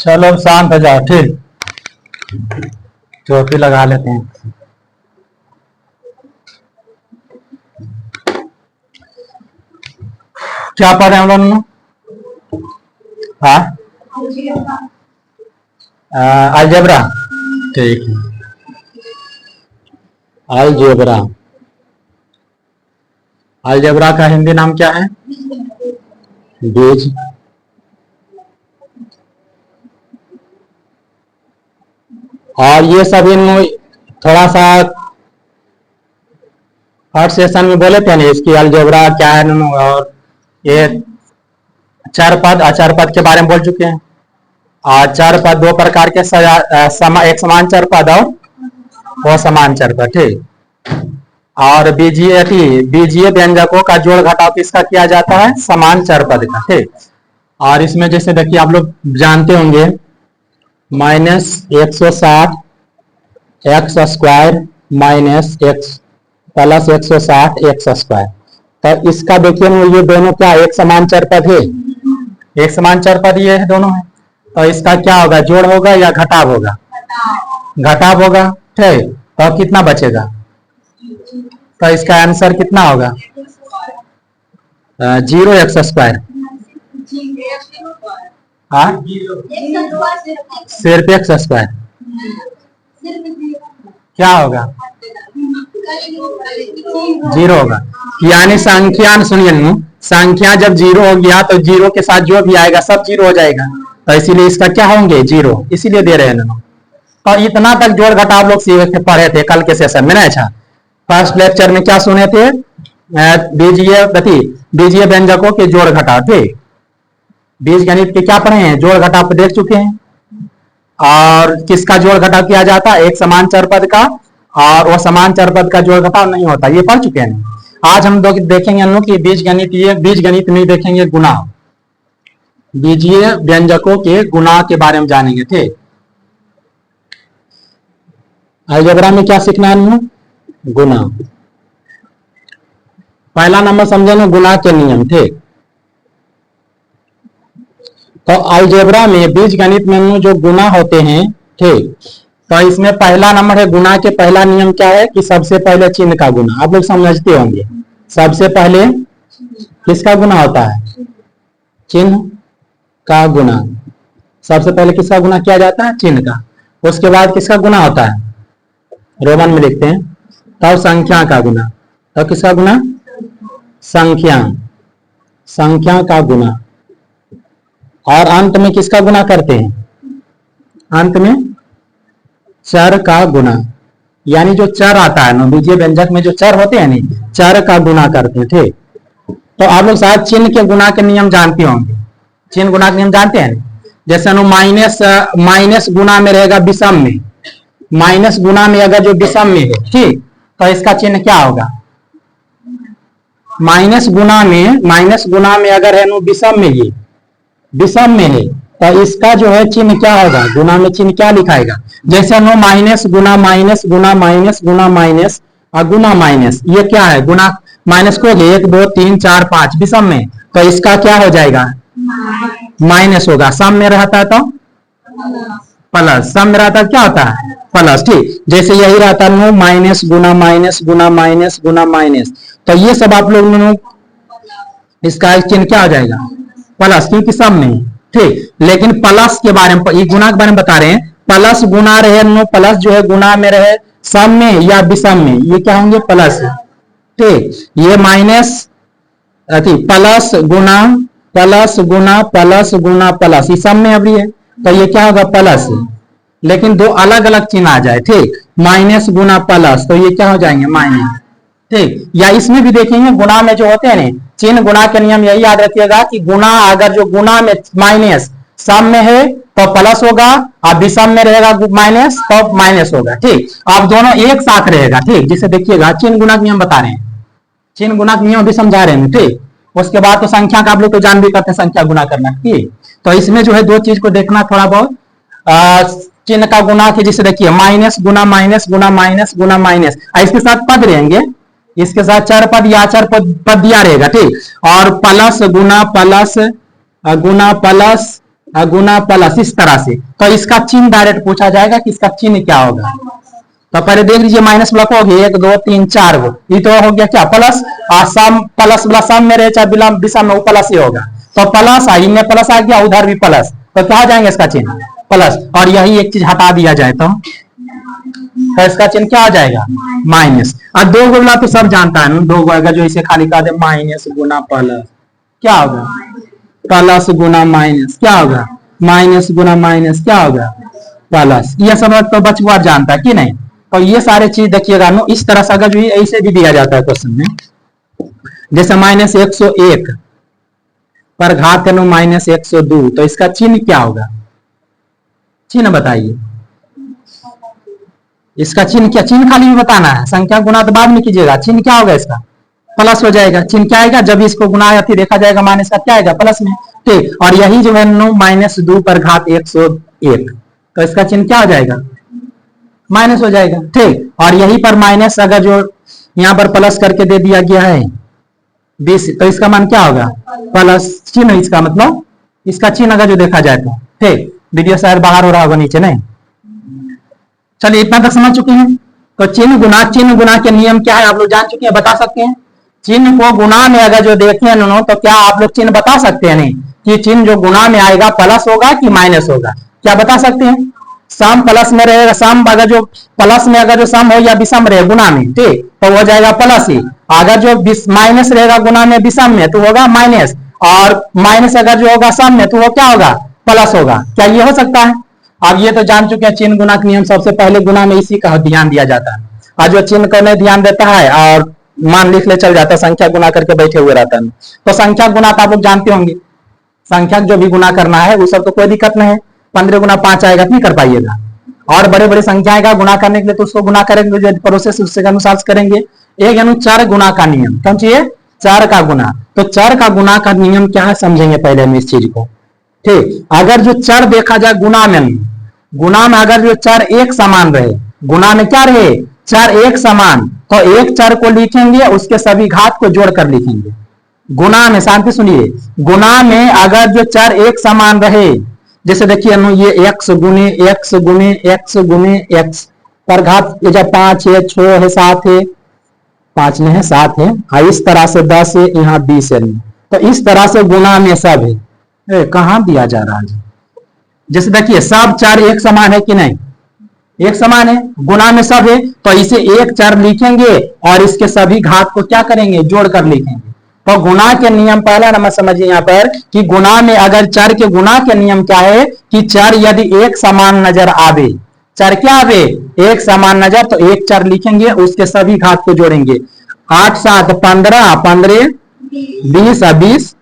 चलो शांत हो जाओ, ठीक। टोपी लगा लेते हैं। क्या पढ़े हम लोग? हाँ, अलजेब्रा, ठीक है। अलजेब्रा, अलजेब्रा का हिंदी नाम क्या है? बीज। और ये सभी थोड़ा सा फर्स्ट सेशन में बोले थे ना, इसकी अलजेब्रा क्या है, और ये चर पद अचर पद के बारे में बोल चुके हैं। और चर पद दो प्रकार के एक समान चर पद और असमान चर पद, ठीक। और बीजीय व्यंजकों का जोड़ घटाव किसका किया जाता है? समान चर पद का, ठीक। और इसमें जैसे देखिए आप लोग जानते होंगे -160 x square minus x plus 160 x square. तो इसका देखिए ये दोनों क्या एक समान चर पद है? एक समान चर पद ये है, दोनों है। तो इसका क्या होगा? जोड़ होगा या घटाव होगा? घटाव होगा, ठीक। तो कितना बचेगा? तो इसका आंसर कितना होगा? 0 एक्स स्क्वायर। हाँ, सिर्फ एक्स स्क्वायर क्या होगा? 0 होगा। यानी संख्या, सुनिए, संख्या जब 0 हो गया तो 0 के साथ जो भी आएगा सब 0 हो जाएगा। तो इसीलिए इसका क्या होंगे? 0, इसीलिए दे रहे हैं ना। और इतना तक जोड़ घटाव लोग पढ़े थे कल के सेशन में ना। अच्छा, फर्स्ट लेक्चर में क्या सुने थे? बीजीय व्यंजकों के जोड़ घटाव, ठीक। बीज गणित के क्या पढ़े हैं? जोड़ घटाव देख चुके हैं। और किसका जोड़ घटाव किया जाता है? एक समान चर पद का, और वो समान चर पद का जोड़ घटाव नहीं होता, ये पढ़ चुके हैं। आज हम लोग देखेंगे हम लोग कि बीज गणित नहीं देखेंगे, गुणा, बीजीय व्यंजकों के गुणा के बारे में जानेंगे, ठीक। अलजेब्रा में क्या सीखना है? गुणा। पहला नंबर समझे ना, गुणा के नियम, ठीक। तो अलजेब्रा में बीज गणित में जो गुणा होते हैं, ठीक। तो इसमें पहला नंबर है गुणा के पहला नियम क्या है कि सबसे पहले चिन्ह का गुणा। आप लोग समझते होंगे सबसे पहले किसका गुणा होता है? चिन्ह का गुणा। सबसे पहले किसका गुणा किया जाता है? चिन्ह का। उसके बाद किसका गुणा होता है? रोमन में लिखते हैं। तब संख्या का गुणा। तब किसका गुणा? संख्या का गुणा। और अंत में किसका गुणा करते हैं? अंत में चर का गुणा। यानी जो चर आता है ना, बीजीय व्यंजक में जो चर होते हैं नहीं, चर का गुणा करते हैं, ठीक। तो आप लोग शायद चिन्ह के गुणा के नियम जानते होंगे। चिन्ह गुणा के नियम जानते हैं? जैसे माइनस गुणा में रहेगा विषम में, माइनस गुणा में अगर जो विषम में है, ठीक, तो इसका चिन्ह क्या होगा? माइनस गुणा में अगर है नो विषम में, ये विषम में है, तो इसका जो है चिन्ह क्या होगा? गुणा में चिन्ह क्या लिखाएगा? जैसे नो माइनस गुणा माइनस गुणा माइनस गुणा माइनस और गुणा माइनस, ये क्या है? गुणा माइनस को 1 2 3 4 5 विषम में, तो इसका क्या हो जाएगा? माइनस होगा। सम में रहता है तो प्लस, सम में रहता है क्या होता है? प्लस, ठीक। जैसे यही रहता है नो माइनस गुणा माइनस गुणा माइनस गुणा माइनस, तो ये सब आप लोग इसका चिन्ह क्या हो जाएगा? प्लस, क्योंकि सम में, ठीक। लेकिन प्लस के बारे में, ये गुणा के बारे में बता रहे हैं। प्लस गुणा रहे नो, प्लस जो है गुणा में रहे सम में या विषम में, ये क्या होंगे? प्लस, ठीक। ये माइनस प्लस गुणा प्लस गुणा प्लस गुणा प्लस, ये सम में अभी है, तो ये क्या होगा? प्लस। लेकिन दो अलग अलग चिन्ह आ जाए, ठीक। माइनस गुणा प्लस, तो ये क्या हो जाएंगे? माइनस, ठीक। या इसमें भी देखेंगे गुणा में जो होते हैं ना चिन्ह, गुणा के नियम यही याद रखिएगा कि गुणा अगर जो गुणा में माइनस सम में है तो प्लस होगा, और विषम में रहेगा माइनस तो माइनस होगा, ठीक। अब दोनों एक साथ रहेगा, ठीक। जिसे देखिएगा चिन्ह गुणा के नियम बता रहे हैं, चिन्ह गुणा के नियम भी समझा रहे हैं, ठीक। उसके बाद तो संख्या का आप लोग तो जान भी करते हैं, संख्या गुणा करना, ठीक। तो इसमें जो है दो चीज को देखना थोड़ा बहुत। चिन्ह का गुणा के जिसे देखिए माइनस गुणा माइनस गुणा माइनस गुणा माइनस, इसके साथ पद रहेंगे, इसके साथ चर पद या चर पद दिया रहेगा, ठीक। और प्लस गुणा प्लस गुणा प्लस गुना प्लस, इस तरह से। तो इसका चिन्ह डायरेक्ट पूछा जाएगा कि इसका चिन्ह क्या होगा। तो पहले देख लीजिए, माइनस ब्लॉक हो गया 1 2 3 4 गो, ये तो हो गया क्या प्लस, और सम प्लस वाला सम में रहे चाहे बिलम दिशा में वो प्लस ही होगा। तो प्लस इनमें प्लस आ गया, उधर भी प्लस, तो क्या हो जाएंगे इसका चिन्ह प्लस। और यही एक चीज हटा दिया जाए तो इसका चिन्ह क्या हो जाएगा माइनस। और दो गुना तो सब जानता है ना, दो गो अगर जो इसे खाली कर दे माइनस गुना प्लस क्या होगा, प्लस गुना माइनस क्या होगा, माइनस गुना माइनस क्या होगा प्लस। ये सब तो बचवा जानता है कि नहीं। तो ये सारे चीज देखिएगा नो, इस तरह से अगर ऐसे भी दिया जाता है क्वेश्चन में, जैसे माइनस 101 पर घात है नो माइनस 102, तो इसका चिन्ह क्या होगा, चिन्ह बताइए। इसका चिन्ह क्या, चिन्ह खाली भी बताना है, संख्या गुना तो बाद में कीजिएगा। चिन्ह क्या होगा इसका प्लस हो जाएगा। चिन्ह क्या आएगा, जब इसको गुना अति देखा जाएगा माइनस का क्या आएगा प्लस में, ठीक। और यही जो है नो माइनस 2 पर घात 101, तो इसका चिन्ह क्या हो जाएगा माइनस हो जाएगा, ठीक। और यही पर माइनस अगर जो यहाँ पर प्लस करके दे दिया गया है 20, तो इसका मान क्या होगा प्लस चिन्ह, इसका मतलब इसका चिन्ह अगर जो देखा जाए तो, ठीक। वीडियो शायद बाहर हो रहा होगा नीचे, नहीं। चलिए इतना तक समझ चुके हैं। तो चिन्ह गुना के नियम क्या है आप लोग जान चुके हैं, बता सकते हैं। चिन्ह को गुना में अगर जो देखें नो, तो क्या आप लोग चिन्ह बता सकते हैं नहीं कि चिन्ह जो गुना में आएगा प्लस होगा कि माइनस होगा, क्या बता सकते हैं। सम प्लस में रहेगा, सम अगर जो प्लस में अगर जो सम हो या विषम रहे गुना में, ठीक, तो हो जाएगा प्लस ही। अगर जो माइनस रहेगा गुना में विषम में तो होगा माइनस, और माइनस अगर जो होगा सम में तो वो क्या होगा प्लस होगा। क्या ये हो सकता है। अब ये तो जान चुके हैं चिन्ह गुना के नियम, सबसे पहले गुना में इसी का ध्यान दिया जाता है। और जो चिन्ह करने ध्यान देता है और मान लिख ले चल जाता है, संख्या गुना करके बैठे हुए रहता है। तो संख्या गुना तो आप लोग जानते होंगे, संख्या जो भी गुना करना है वो सब तो कोई दिक्कत नहीं है। 15 गुना 5 आएगा नहीं कर पाइएगा। और बड़े बड़े संख्याएं का गुना करने के लिए तो उसको गुना करेंगे, प्रोसेस उसके अनुसार करेंगे। एक यानी चर गुना का नियम, कौन चाहिए चर का गुना। तो चर का गुना का नियम क्या है समझेंगे पहले हम इस चीज को, ठीक। अगर जो चर देखा जाए गुना में अगर जो चर एक समान रहे, गुना में क्या रहे चर एक समान, तो एक चर को लिखेंगे उसके सभी घात को जोड़कर लिखेंगे। गुना में शांति सुनिए, गुना में अगर जो चर एक समान रहे, जैसे देखिए ये x गुने x गुने x गुने x पर घात, ये जब 5 है 6 है 7 है, 5 नहीं है 7 है, इस तरह से 10 है, यहाँ 20 है। तो इस तरह से गुना में सब है, कहां दिया जा रहा है। जैसे देखिए सब चर एक समान है कि नहीं, एक समान है, गुना में सब है, तो इसे एक चर लिखेंगे और इसके सभी घात को क्या करेंगे जोड़कर लिखेंगे। तो गुना के नियम पहला नंबर समझिए यहाँ पर कि गुना में अगर चर के गुना के नियम क्या है कि चर यदि एक समान नजर आवे, चर क्या आवे एक समान नजर, तो एक चर लिखेंगे उसके सभी घात को जोड़ेंगे। 8 7 15 15 20 20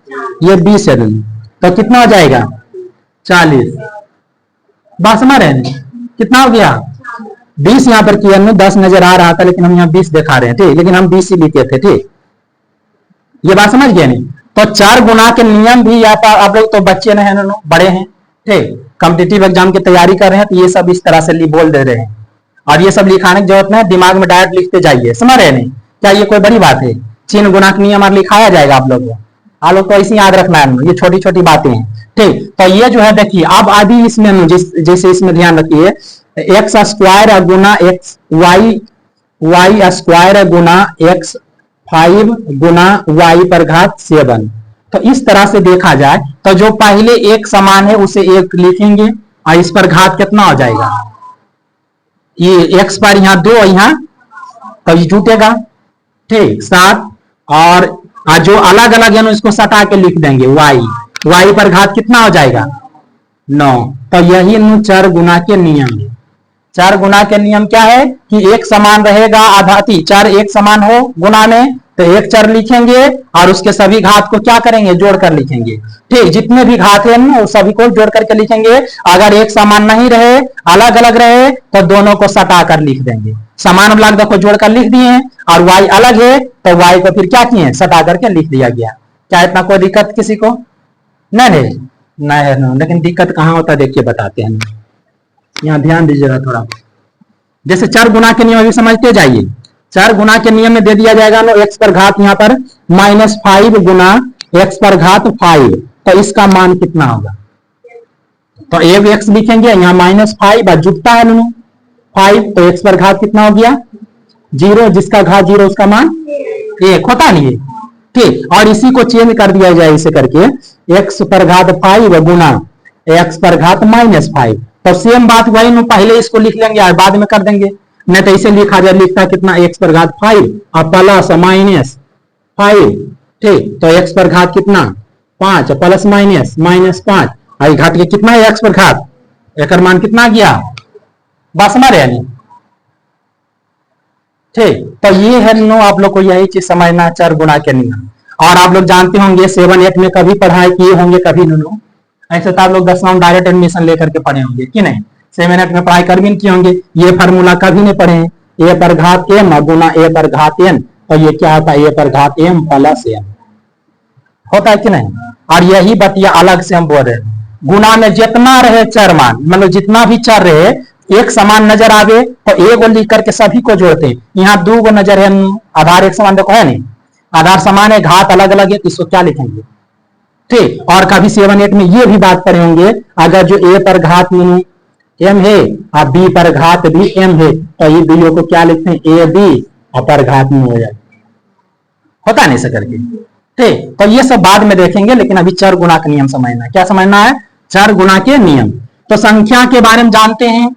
ये 20 है, तो कितना हो जाएगा 40। बात समझ रहे हैं कितना हो गया 20। यहाँ पर किया 10 नजर आ रहा था लेकिन हम यहाँ 20 दिखा रहे हैं, ठीक, लेकिन हम 20 ही लिखे थे, ठीक। ये बात समझ गए नहीं। तो चार गुना के नियम भी यहाँ पर आप लोग तो बच्चे नहीं है, बड़े हैं, ठीक, कॉम्पिटिटिव एग्जाम की तैयारी कर रहे हैं, तो ये सब इस तरह से बोल दे रहे हैं। और ये सब लिखाने की जरूरत नहीं, दिमाग में डायरेक्ट लिखते जाइए, समझ रहे नहीं। क्या ये कोई बड़ी बात है, चिन्ह गुना के नियम और लिखाया जाएगा आप लोग को, आप लोग को ऐसे याद रखना है, ये छोटी छोटी बातें हैं, ठीक। तो ये जो है देखिए अब आदि इसमें जैसे इसमें ध्यान रखिए, एक्स स्क्वायर गुना एक्स वाई स्क्वायर गुना एक्स 5 गुना वाई पर घात 7। तो इस तरह से देखा जाए तो जो पहले एक समान है उसे एक लिखेंगे और इस पर घात कितना हो जाएगा, ये एक्स पर यहाँ 2 यहाँ, तो ये टूटेगा, ठीक 7। और जो अलग अलग है इसको सटा के लिख देंगे वाई पर घात कितना हो जाएगा 9। तो यही चर गुना के नियम है। चार गुना के नियम क्या है कि एक समान रहेगा आधाती, चार एक समान हो गुना में तो एक चर लिखेंगे और उसके सभी घात को क्या करेंगे जोड़कर लिखेंगे, ठीक। जितने भी घात है वो सभी को जोड़ करके लिखेंगे। अगर एक समान नहीं रहे अलग अलग रहे तो दोनों को सटा कर लिख देंगे। समान अलग को जोड़कर लिख दिए और वाई अलग है तो वाई को फिर क्या किए सटा करके लिख दिया गया। क्या इतना कोई दिक्कत किसी को नहीं है, लेकिन दिक्कत कहाँ होता है देखिए बताते हैं, यहाँ ध्यान दीजिएगा थोड़ा। जैसे चार गुना के नियम भी समझते जाइए। चार गुना के नियम में दे दिया जाएगा नो एक्स पर घात यहाँ पर -5 गुना एक्स पर घात 5, तो इसका मान कितना होगा तो एक एक्स लिखेंगे, यहाँ -5 जुटता है दोनों 5, तो एक्स पर घात कितना हो गया 0, जिसका घात 0 उसका मान 1 होता नहीं है। ठीक, और इसी को चेंज कर दिया जाए इसे करके एक्स पर घात 5 गुना एक्स पर घात -5, तो सेम बात वही ना, पहले इसको लिख लेंगे और बाद में कर देंगे, नहीं तो इसे लिखा जाए, लिखता कितना एक्स पर घात 5 और प्लस -5। ठीक, तो एक्स पर घात कितना 5 प्लस -5, और घात के कितना है एक्स पर घात, एक मान कितना गया बस हमारे यानी। ठीक, तो ये है नो, आप लोग को यही चीज समझना, चर गुणा के नियम। और आप लोग जानते होंगे 7-8 में कभी पढ़ाई किए होंगे, कभी नो, ऐसे तो आप लोग 10 में डायरेक्ट एडमिशन लेकर के पढ़े होंगे कि नहीं, 7-8 में पढ़ाई कर भी नहीं किए होंगे, ये फार्मूला कभी नहीं पढ़े हैं, ए पर घात m गुना ए पर घात n, और ये क्या होता है ए पर घात m प्लस n होता है कि नहीं। और यही बतिया अलग से हम बोल रहे हैं, गुना में जितना रहे चर मान, मतलब जितना भी चर रहे एक समान नजर आवे तो एक लिख करके सभी को जोड़ते हैं। यहाँ 2 गो नजर है, आधार एक समान देखो है नहीं, आधार समान है, घात अलग अलग है, तो इसको क्या लिखेंगे। ठीक, और कभी 7-8 में ये भी बात करे होंगे, अगर जो ए पर घात m है और बी पर घात भी m है, तो ये दोनों को क्या लिखते हैं ए बी और पर घात में हो जाए, होता नहीं से करके। ठीक, तो ये सब बाद में देखेंगे, लेकिन अभी चर गुणा का नियम समझना है। क्या समझना है, चर गुणा के नियम। तो संख्या के बारे में जानते हैं,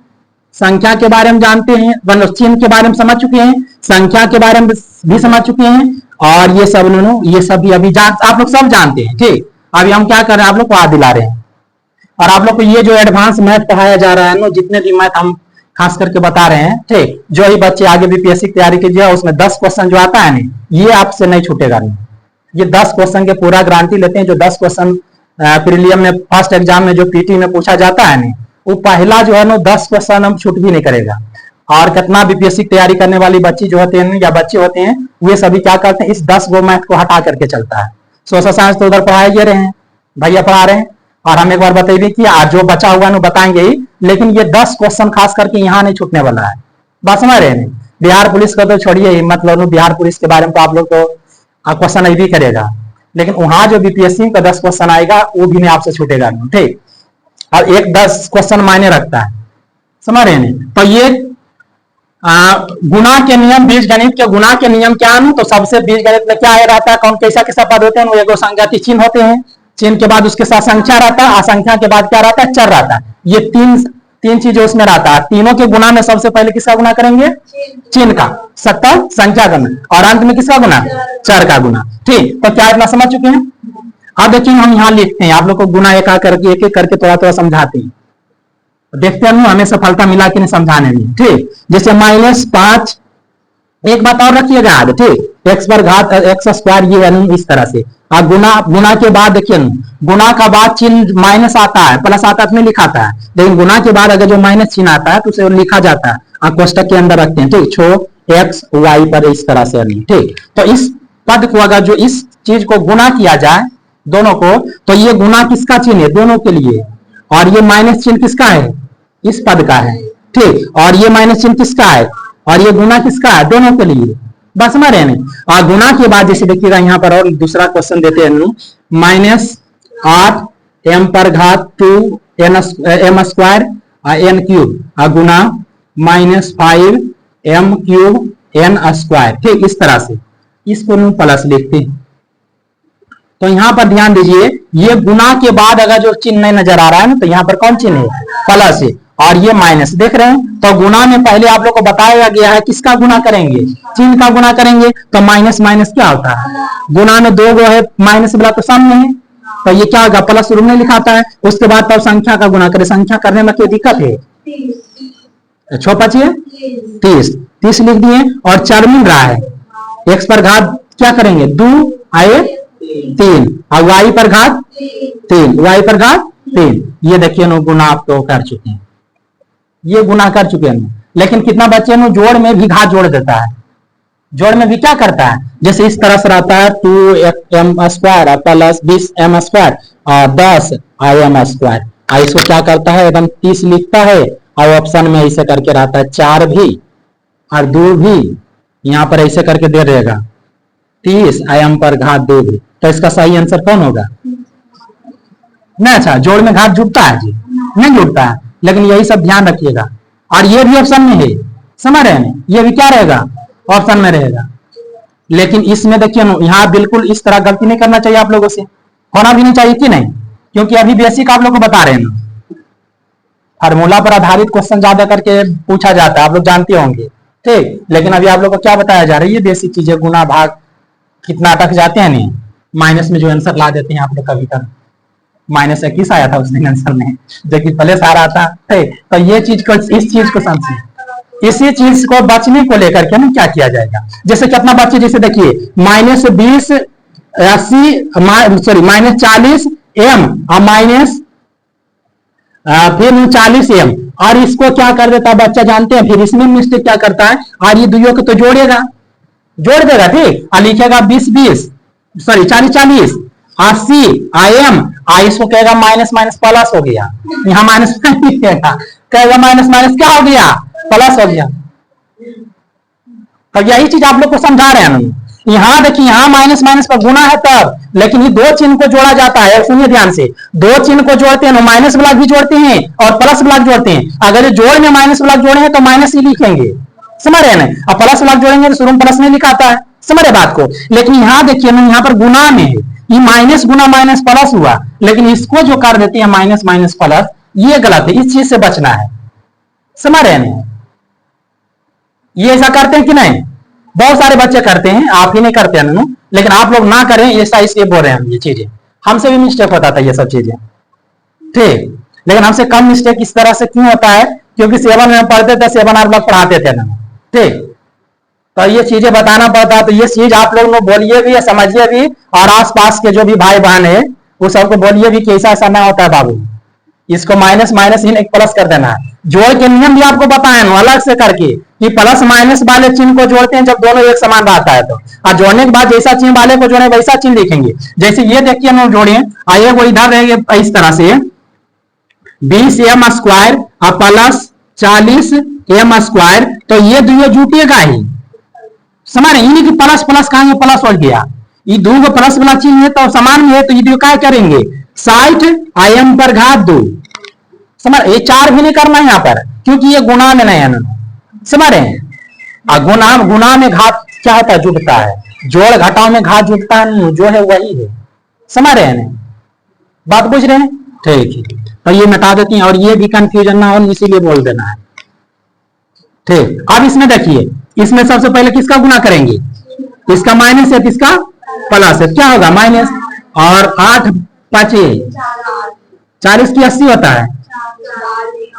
संख्या के बारे में जानते हैं, मतलब चिन्ह के बारे में समझ चुके हैं, संख्या के बारे में भी समझ चुके हैं, और ये सब ये सब भी अभी आप लोग सब जानते हैं। ठीक, अभी हम क्या कर रहे हैं, आप लोग को याद दिला रहे हैं। और आप लोग को ये जो एडवांस मैथ पढ़ाया जा रहा है ना, जितने भी मैथ हम खास करके बता रहे हैं, ठीक, जो ही बच्चे आगे बीपीएससी की तैयारी कीजिए, उसमें 10 क्वेश्चन जो आता है ना, ये आपसे नहीं छूटेगा नहीं। ये 10 क्वेश्चन के पूरा गारंटी लेते हैं। जो 10 क्वेश्चन प्रीलियम में फर्स्ट एग्जाम में जो पीटी में पूछा जाता है ना, वो पहला जो है ना 10 क्वेश्चन हम छूट भी नहीं करेगा। और कितना बीपीएससी की तैयारी करने वाली बच्ची जो होते हैं या बच्चे होते हैं, वे सभी क्या करते हैं, इस 10 गो मैथ को हटा करके चलता है। सोशल साइंस तो उधर पढ़ाए रहे हैं, भैया पढ़ा रहे हैं, और हम एक बार बताइए कि आज जो बचा हुआ है बताएंगे ही, लेकिन ये 10 क्वेश्चन खास करके यहाँ नहीं छूटने वाला है। बात समझ रहे हैं। बिहार पुलिस का तो छोड़िए ही, मतलब बिहार पुलिस के बारे में तो आप लोग तो क्वेश्चन नहीं भी करेगा, लेकिन वहां जो बीपीएससी का 10 क्वेश्चन आएगा वो भी नहीं आपसे छूटेगा नहीं। ठीक, और एक 10 क्वेश्चन मायने रखता है, समझ रहे हैं। तो ये गुणा के नियम, बीज गणित के गुणा के नियम क्या है, तो सबसे बीज गणित में क्या रहता है, कौन कैसा कैसा पद होते हैं, वो एगो संज्ञाती चिन्ह होते हैं, चिन्ह के बाद उसके साथ संख्या रहता है, असंख्या के बाद क्या रहता है, चर रहता है। ये तीन चीजें उसमें रहता है। तीनों के गुणा में सबसे पहले किसका गुणा करेंगे, चिन्ह का, सत्ता संख्या का, और अंत में किसका गुणा, चर का गुणा। ठीक, तो क्या इतना समझ चुके हैं। अब देखिए हम यहाँ लिखते हैं, आप लोग को गुणा एक एक करके थोड़ा थोड़ा समझाते हैं, देखते हैं हमें सफलता मिला कि नहीं समझाने में। ठीक, जैसे -5, एक बात और रखिएगा याद, ठीक, एक्स पर घात एक्स स्क्वायर, ये है इस तरह से। और गुणा के बाद देखिए, गुणा का बाद चिन्ह माइनस आता है, प्लस आता है, लिखाता है, लेकिन गुणा के बाद अगर जो माइनस चिन्ह आता है तो उसे लिखा जाता है, आप कोष्टक के अंदर रखते हैं। ठीक, छो एक्स वाई पर इस तरह से। ठीक, तो इस पद को अगर जो इस चीज को गुणा किया जाए दोनों को, तो ये गुणा किसका चिन्ह है, दोनों के लिए, और ये माइनस चिन्ह किसका है, इस पद का है। ठीक, और ये माइनस चिन्ह किसका है, और ये गुणा किसका है, दोनों के लिए। बस समझ रहे हैं। और गुणा के बाद जैसे देखिएगा यहाँ पर और दूसरा क्वेश्चन देते हैं, -8 m पर घात 2 m स्क्वायर n क्यूब गुना -5 m क्यूब n स्क्वायर। ठीक, इस तरह से इसको प्लस लिखते हैं। तो यहाँ पर ध्यान दीजिए, ये गुणा के बाद अगर जो चिन्ह नहीं नजर आ रहा है ना, तो यहाँ पर कौन चिन्ह है, प्लस है, और ये माइनस देख रहे हैं। तो गुणा में पहले आप लोग को बताया गया है किसका गुणा करेंगे, चिन्ह का गुणा करेंगे। तो माइनस माइनस क्या होता है, गुणा में 2 गो है, माइनस वाला तो सामने है, तो ये क्या होगा, प्लस रूप में लिखाता है। उसके बाद तब संख्या का गुणा करें, संख्या करने में कोई दिक्कत है, 6 5 30 लिख दिए। और चर मिल रहा है, एक्स पर घात क्या करेंगे, 2 आए 3, और वाई पर घात 3, वाई पर घात 3। ये देखिए नो गुणा आप तो कर चुके हैं, ये गुणा कर चुके हैं। लेकिन कितना बच्चे नो जोड़ में भी घात जोड़ देता है, जोड़ में भी क्या करता है, जैसे इस तरह से रहता है 2m square plus 20m square और 10 im स्क्वायर। इसको क्या करता है, एकदम 30 लिखता है, और ऑप्शन में ऐसे करके रहता है 4 भी और 2 भी, यहाँ पर ऐसे करके दे देगा 30 im पर घात 2 भी। तो इसका सही आंसर कौन होगा, नहीं, अच्छा जोड़ में घात जुड़ता है जी, नहीं जुड़ता है, लेकिन यही सब ध्यान रखिएगा। और ये भी ऑप्शन में है, समझ रहे हैं, ये भी क्या रहेगा, ऑप्शन में रहेगा। लेकिन इसमें देखिए ना, यहाँ बिल्कुल इस तरह गलती नहीं करना चाहिए आप लोगों से, होना भी नहीं चाहिए कि नहीं, क्योंकि अभी बेसिक आप लोग को बता रहे हैं ना, फार्मूला पर आधारित क्वेश्चन ज्यादा करके पूछा जाता है, आप लोग जानते होंगे, ठीक। लेकिन अभी आप लोग को क्या बताया जा रहा है, ये बेसिक चीजें, गुना भाग कितना अटक जाते हैं नहीं, माइनस में जो आंसर ला देते हैं आप लोग कभी कभी, -21 आया था उस दिन आंसर में, जो कि पहले से आ रहा था, ठीक। तो ये चीज को, इस चीज को समझिए, इसी चीज को बचने को लेकर के ना क्या किया जाएगा, जैसे कितना बच्चे, जैसे देखिए -20 80 सॉरी -40 m और माइनस फिर 40 m, और इसको क्या कर देता है बच्चा जानते हैं, फिर इसमें मिस्टेक क्या करता है, और ये दुइयों को तो जोड़ेगा, जोड़ देगा, ठीक, और लिखेगा 20 सॉरी 40 80 m, इसको कहेगा माइनस माइनस प्लस हो गया, यहाँ माइनस लिखेगा, कहेगा माइनस माइनस क्या हो गया, प्लस हो गया। तो यही चीज आप लोग को समझा रहे हैं, यहाँ देखिए, यहाँ माइनस माइनस का गुना है तब, लेकिन ये दो चिन्ह को जोड़ा जाता है, सुनिए ध्यान से, दो चिन्ह को जोड़ते हैं, माइनस ब्लॉक भी जोड़ते हैं और प्लस ब्लॉक जोड़ते हैं। अगर जोड़ में माइनस ब्लॉक जोड़े हैं तो माइनस ही लिखेंगे, समझ रहे हैं, और प्लस ब्लॉक जोड़ेंगे तो शुरू में प्लस नहीं लिखाता है, समझ रहे बात को। लेकिन यहाँ देखिए ना, यहाँ पर गुना में है, ये माइनस गुना माइनस प्लस हुआ, लेकिन इसको जो कर देते हैं माइनस माइनस प्लस, ये गलत है, इस चीज से बचना है, समझ रहे हैं। ये ऐसा करते हैं कि नहीं, बहुत सारे बच्चे करते हैं, आप ही नहीं करते हैं, लेकिन आप लोग ना करें ऐसा इसलिए बोल रहे हैं हम, ये चीजें हमसे भी मिस्टेक होता था ये सब चीजें, ठीक। लेकिन हमसे कम मिस्टेक इस तरह से क्यों होता है, क्योंकि 7 में पढ़ते थे, 7 आप लोग पढ़ाते थे ना, ठीक। तो ये चीजें बताना पड़ता है, तो ये चीज आप लोग बोलिए भी, समझिए भी, और आसपास के जो भी भाई बहन है वो सबको बोलिए भी कि ऐसा ऐसा ना होता है बाबू, इसको माइनस माइनस ही प्लस कर देना है। जोड़ के नियम भी आपको बताए ना अलग से करके, कि प्लस माइनस वाले चिन्ह को जोड़ते हैं जब दोनों एक समान रहता है तो, और जोड़ने के बाद जैसा चिन्ह वाले को जोड़े वैसा चिन्ह लिखेंगे। जैसे ये देखिए ना, जोड़िए, आइए वो इधर रहेंगे इस तरह से, 20m स्क्वायर और प्लस 40m स्क्वायर, तो ये दोनों जुटेगा ही, समान है, इन्हीं की प्लस प्लस कहेंगे, प्लस हो गया, ये दोनों प्लस वाला चिन्ह है तो समान में है, तो ये क्या करेंगे 60 im पर घात 2, समझ, ये 4 भी नहीं करना है यहाँ पर, क्योंकि ये गुणा में नहीं है, समझ रहे हैं। गुणा में घात क्या होता है, जुटता है, जोड़ घटाव में घात जुटता है, जो है वही है, समझ रहे हैं, बात बुझ रहे हैं, ठीक है। तो ये मिटा देती हैं, और ये भी कंफ्यूजन ना हो इसीलिए बोल देना है, ठीक। अब इसमें देखिए, इसमें सबसे पहले किसका गुना करेंगे, इसका माइनस है, किसका प्लस है, क्या होगा माइनस, और 8 5 40 की 80 होता है,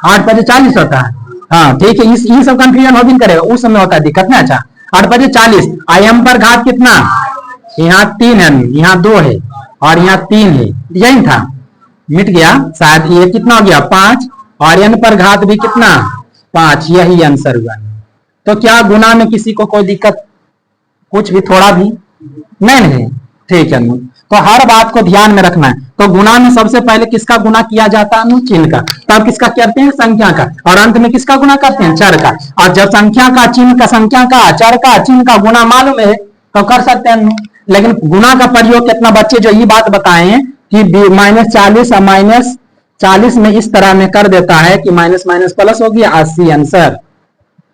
8 5 40 होता है, हाँ ठीक है। ये सब कंफ्यूजन हो भी करेगा, उस समय होता है दिक्कत ना। अच्छा 8 5 40, im पर घात कितना, यहाँ 3 है, यहाँ 2 है और यहाँ 3 है, यही था, मिट गया शायद, ये कितना हो गया 5, और n पर घात भी कितना 5, यही आंसर हुआ। तो क्या गुना में किसी को कोई दिक्कत, कुछ भी थोड़ा भी नहीं, ठीक है। तो हर बात को ध्यान में रखना है। तो गुना में सबसे पहले किसका गुना किया जाता है, चिन्ह का, तब किसका करते हैं संख्या का, और अंत में किसका गुना करते हैं चर का। और जब संख्या का, चिन्ह का, संख्या का, चर का, चिन्ह का गुना मालूम है तो कर सकते हैं। लेकिन गुना का प्रयोग कितना बच्चे जो ये बात बताए कि -40 और -40 में इस तरह में कर देता है कि माइनस माइनस प्लस हो गया 80 आंसर,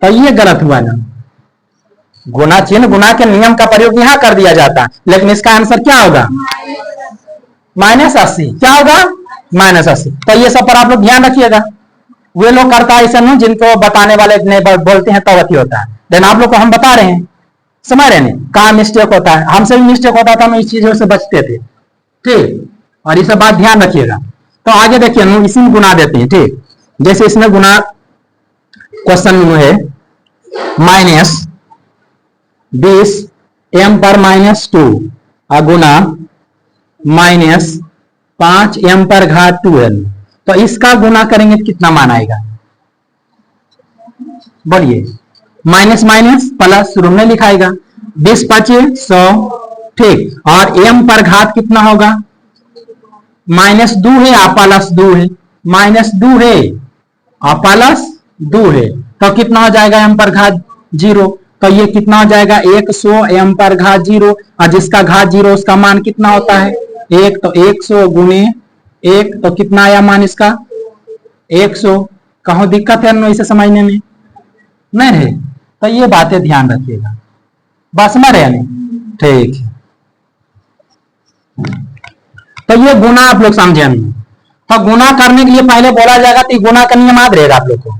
तो ये गलत हुआ ना। गुना चिन्ह, गुना के नियम का प्रयोग यहाँ कर दिया जाता है, लेकिन इसका आंसर क्या होगा -80, क्या होगा -80। तो ये सब पर आप लोग ध्यान रखिएगा। वे लोग करता है ऐसा नहीं, जिनको बताने वाले नहीं बोलते हैं तब होता है, लेकिन आप लोग को हम बता रहे हैं, समझ रहे हैं कहाँ मिस्टेक होता है। हमसे भी मिस्टेक होता था, हम इस चीजों से बचते थे, ठीक। और ये सब बात ध्यान रखिएगा। तो आगे देखिए, हम इसी में गुना देते हैं, ठीक। जैसे इसमें गुना क्वेश्चन में है -20 m पर -2 गुना -5 m पर घात 2n, तो इसका गुना करेंगे तो कितना मान आएगा, बोलिए। माइनस माइनस प्लस शुरू में लिखाएगा, 20 5 100, ठीक। और m पर घात कितना होगा, -2 है और +2 है, -2 है और +2 है, तो कितना हो जाएगा m पर घात 0। तो ये कितना हो जाएगा 100 m पर घात 0, और जिसका घात 0 उसका मान कितना होता है 1, तो 100 गुने 1, तो कितना आया मान इसका 100। कहो दिक्कत है इसे समझने में? नहीं है। तो ये बातें ध्यान रखिएगा, बस में रहने। ठीक है, तो ये गुना आप लोग समझे हमने। तो गुना करने के लिए पहले बोला जाएगा तो गुना का नियम याद रहेगा आप लोग को।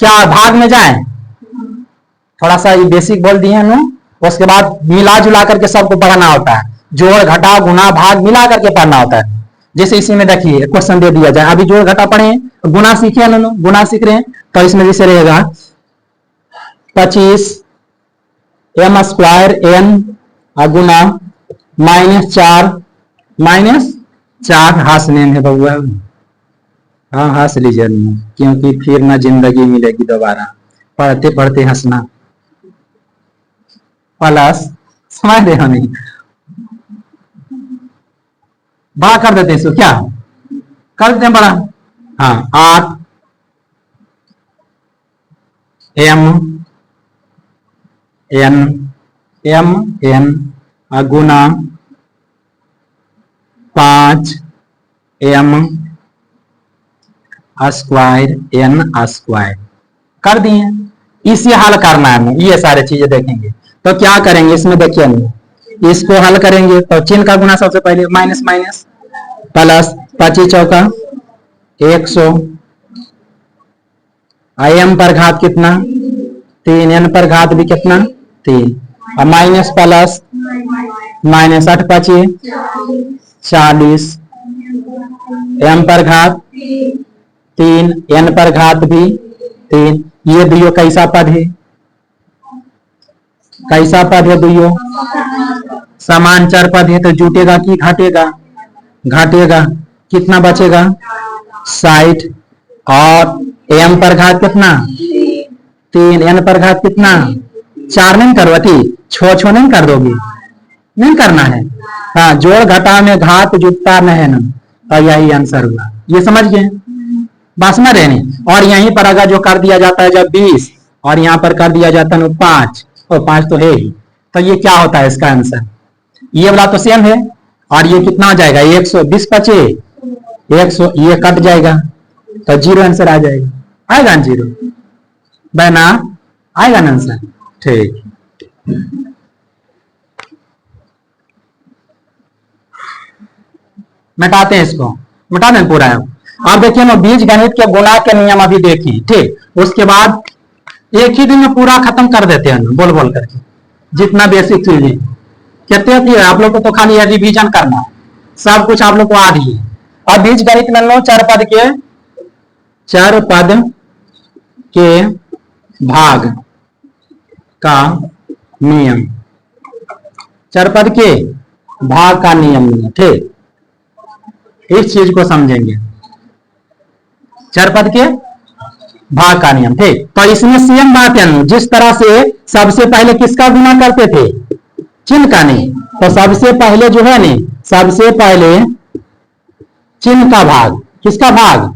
क्या भाग में जाए? थोड़ा सा ये बेसिक बोल दिए हैं, उसके बाद मिला जुला करके सबको पढ़ना होता है। जोड़ घटा गुना भाग मिला करके पढ़ना होता है। जैसे इसी में देखिए क्वेश्चन दे दिया जाए, अभी जोड़ घटा पढ़े, गुना सीखे ना, गुना सीख रहे हैं। तो इसमें जैसे रहेगा 25 m स्क्वायर n गुना -4 हंसने है बउआ। हाँ हंस लीजिए, क्योंकि फिर ना जिंदगी मिलेगी दोबारा, पढ़ते पढ़ते हंसना। प्लस समझ रहे हो नहीं? बड़ा कर देते इसको, क्या कर देते हैं बड़ा? हाँ 8 m गुना 5 m स्क्वायर n स्क्वायर कर दिए। इसे हल करना है, ये सारे चीजें देखेंगे। तो क्या करेंगे इसमें देखिए, इसको हल करेंगे तो चिन्ह का गुना सबसे पहले माइनस माइनस प्लस 25 चौका 100 m पर घात कितना 3, n पर घात भी कितना 3, और माइनस प्लस माइनस 8 25 40 m पर घात 3, n पर घात भी 3। ये दुइयो कैसा पद है? कैसा पद है दुइयो? समान चर पद है, तो जुटेगा कि घटेगा? घटेगा। कितना बचेगा 60, और m पर घात कितना 3, n पर घात कितना 4। नहीं करवाती, छो नहीं कर दोगी? नहीं करना है। हाँ, जोड़ घटा में घात जुटता नहीं ना, तो यही आंसर हुआ। ये समझ गए? बस में रहने। और यहीं पर अगर जो कर दिया जाता है जब 20, और यहाँ पर कर दिया जाता है 5, और 5 तो है ही, तो ये क्या होता है इसका आंसर? ये वाला तो सेम है, और ये कितना हो जाएगा 120 बचे 100, ये कट जाएगा तो 0 आंसर आ जाएगा। आएगा ना 0? बना आएगा ना आंसर? ठीक, मिटाते हैं इसको, मिटा दें पूरा। आप देखिए ना, बीज गणित के गुणा के नियम अभी देखिए, ठीक। उसके बाद एक ही दिन में पूरा खत्म कर देते हैं बोल बोल करके, जितना बेसिक चीजें कहते थी आप लोग को, तो खाली रिवीजन करना, सब कुछ आप लोग को आ रही है। और बीज गणित में लो चार पद के भाग का नियम, चार पद के भाग का नियम, ठीक। इस चीज को समझेंगे, चार पद के भाग का नियम, ठीक। तो इसमें सेम बात है, जिस तरह से सबसे पहले किसका गुना करते थे? चिन्ह का नहीं। तो सबसे पहले जो है नहीं, सबसे पहले चिन्ह का भाग, किसका भाग?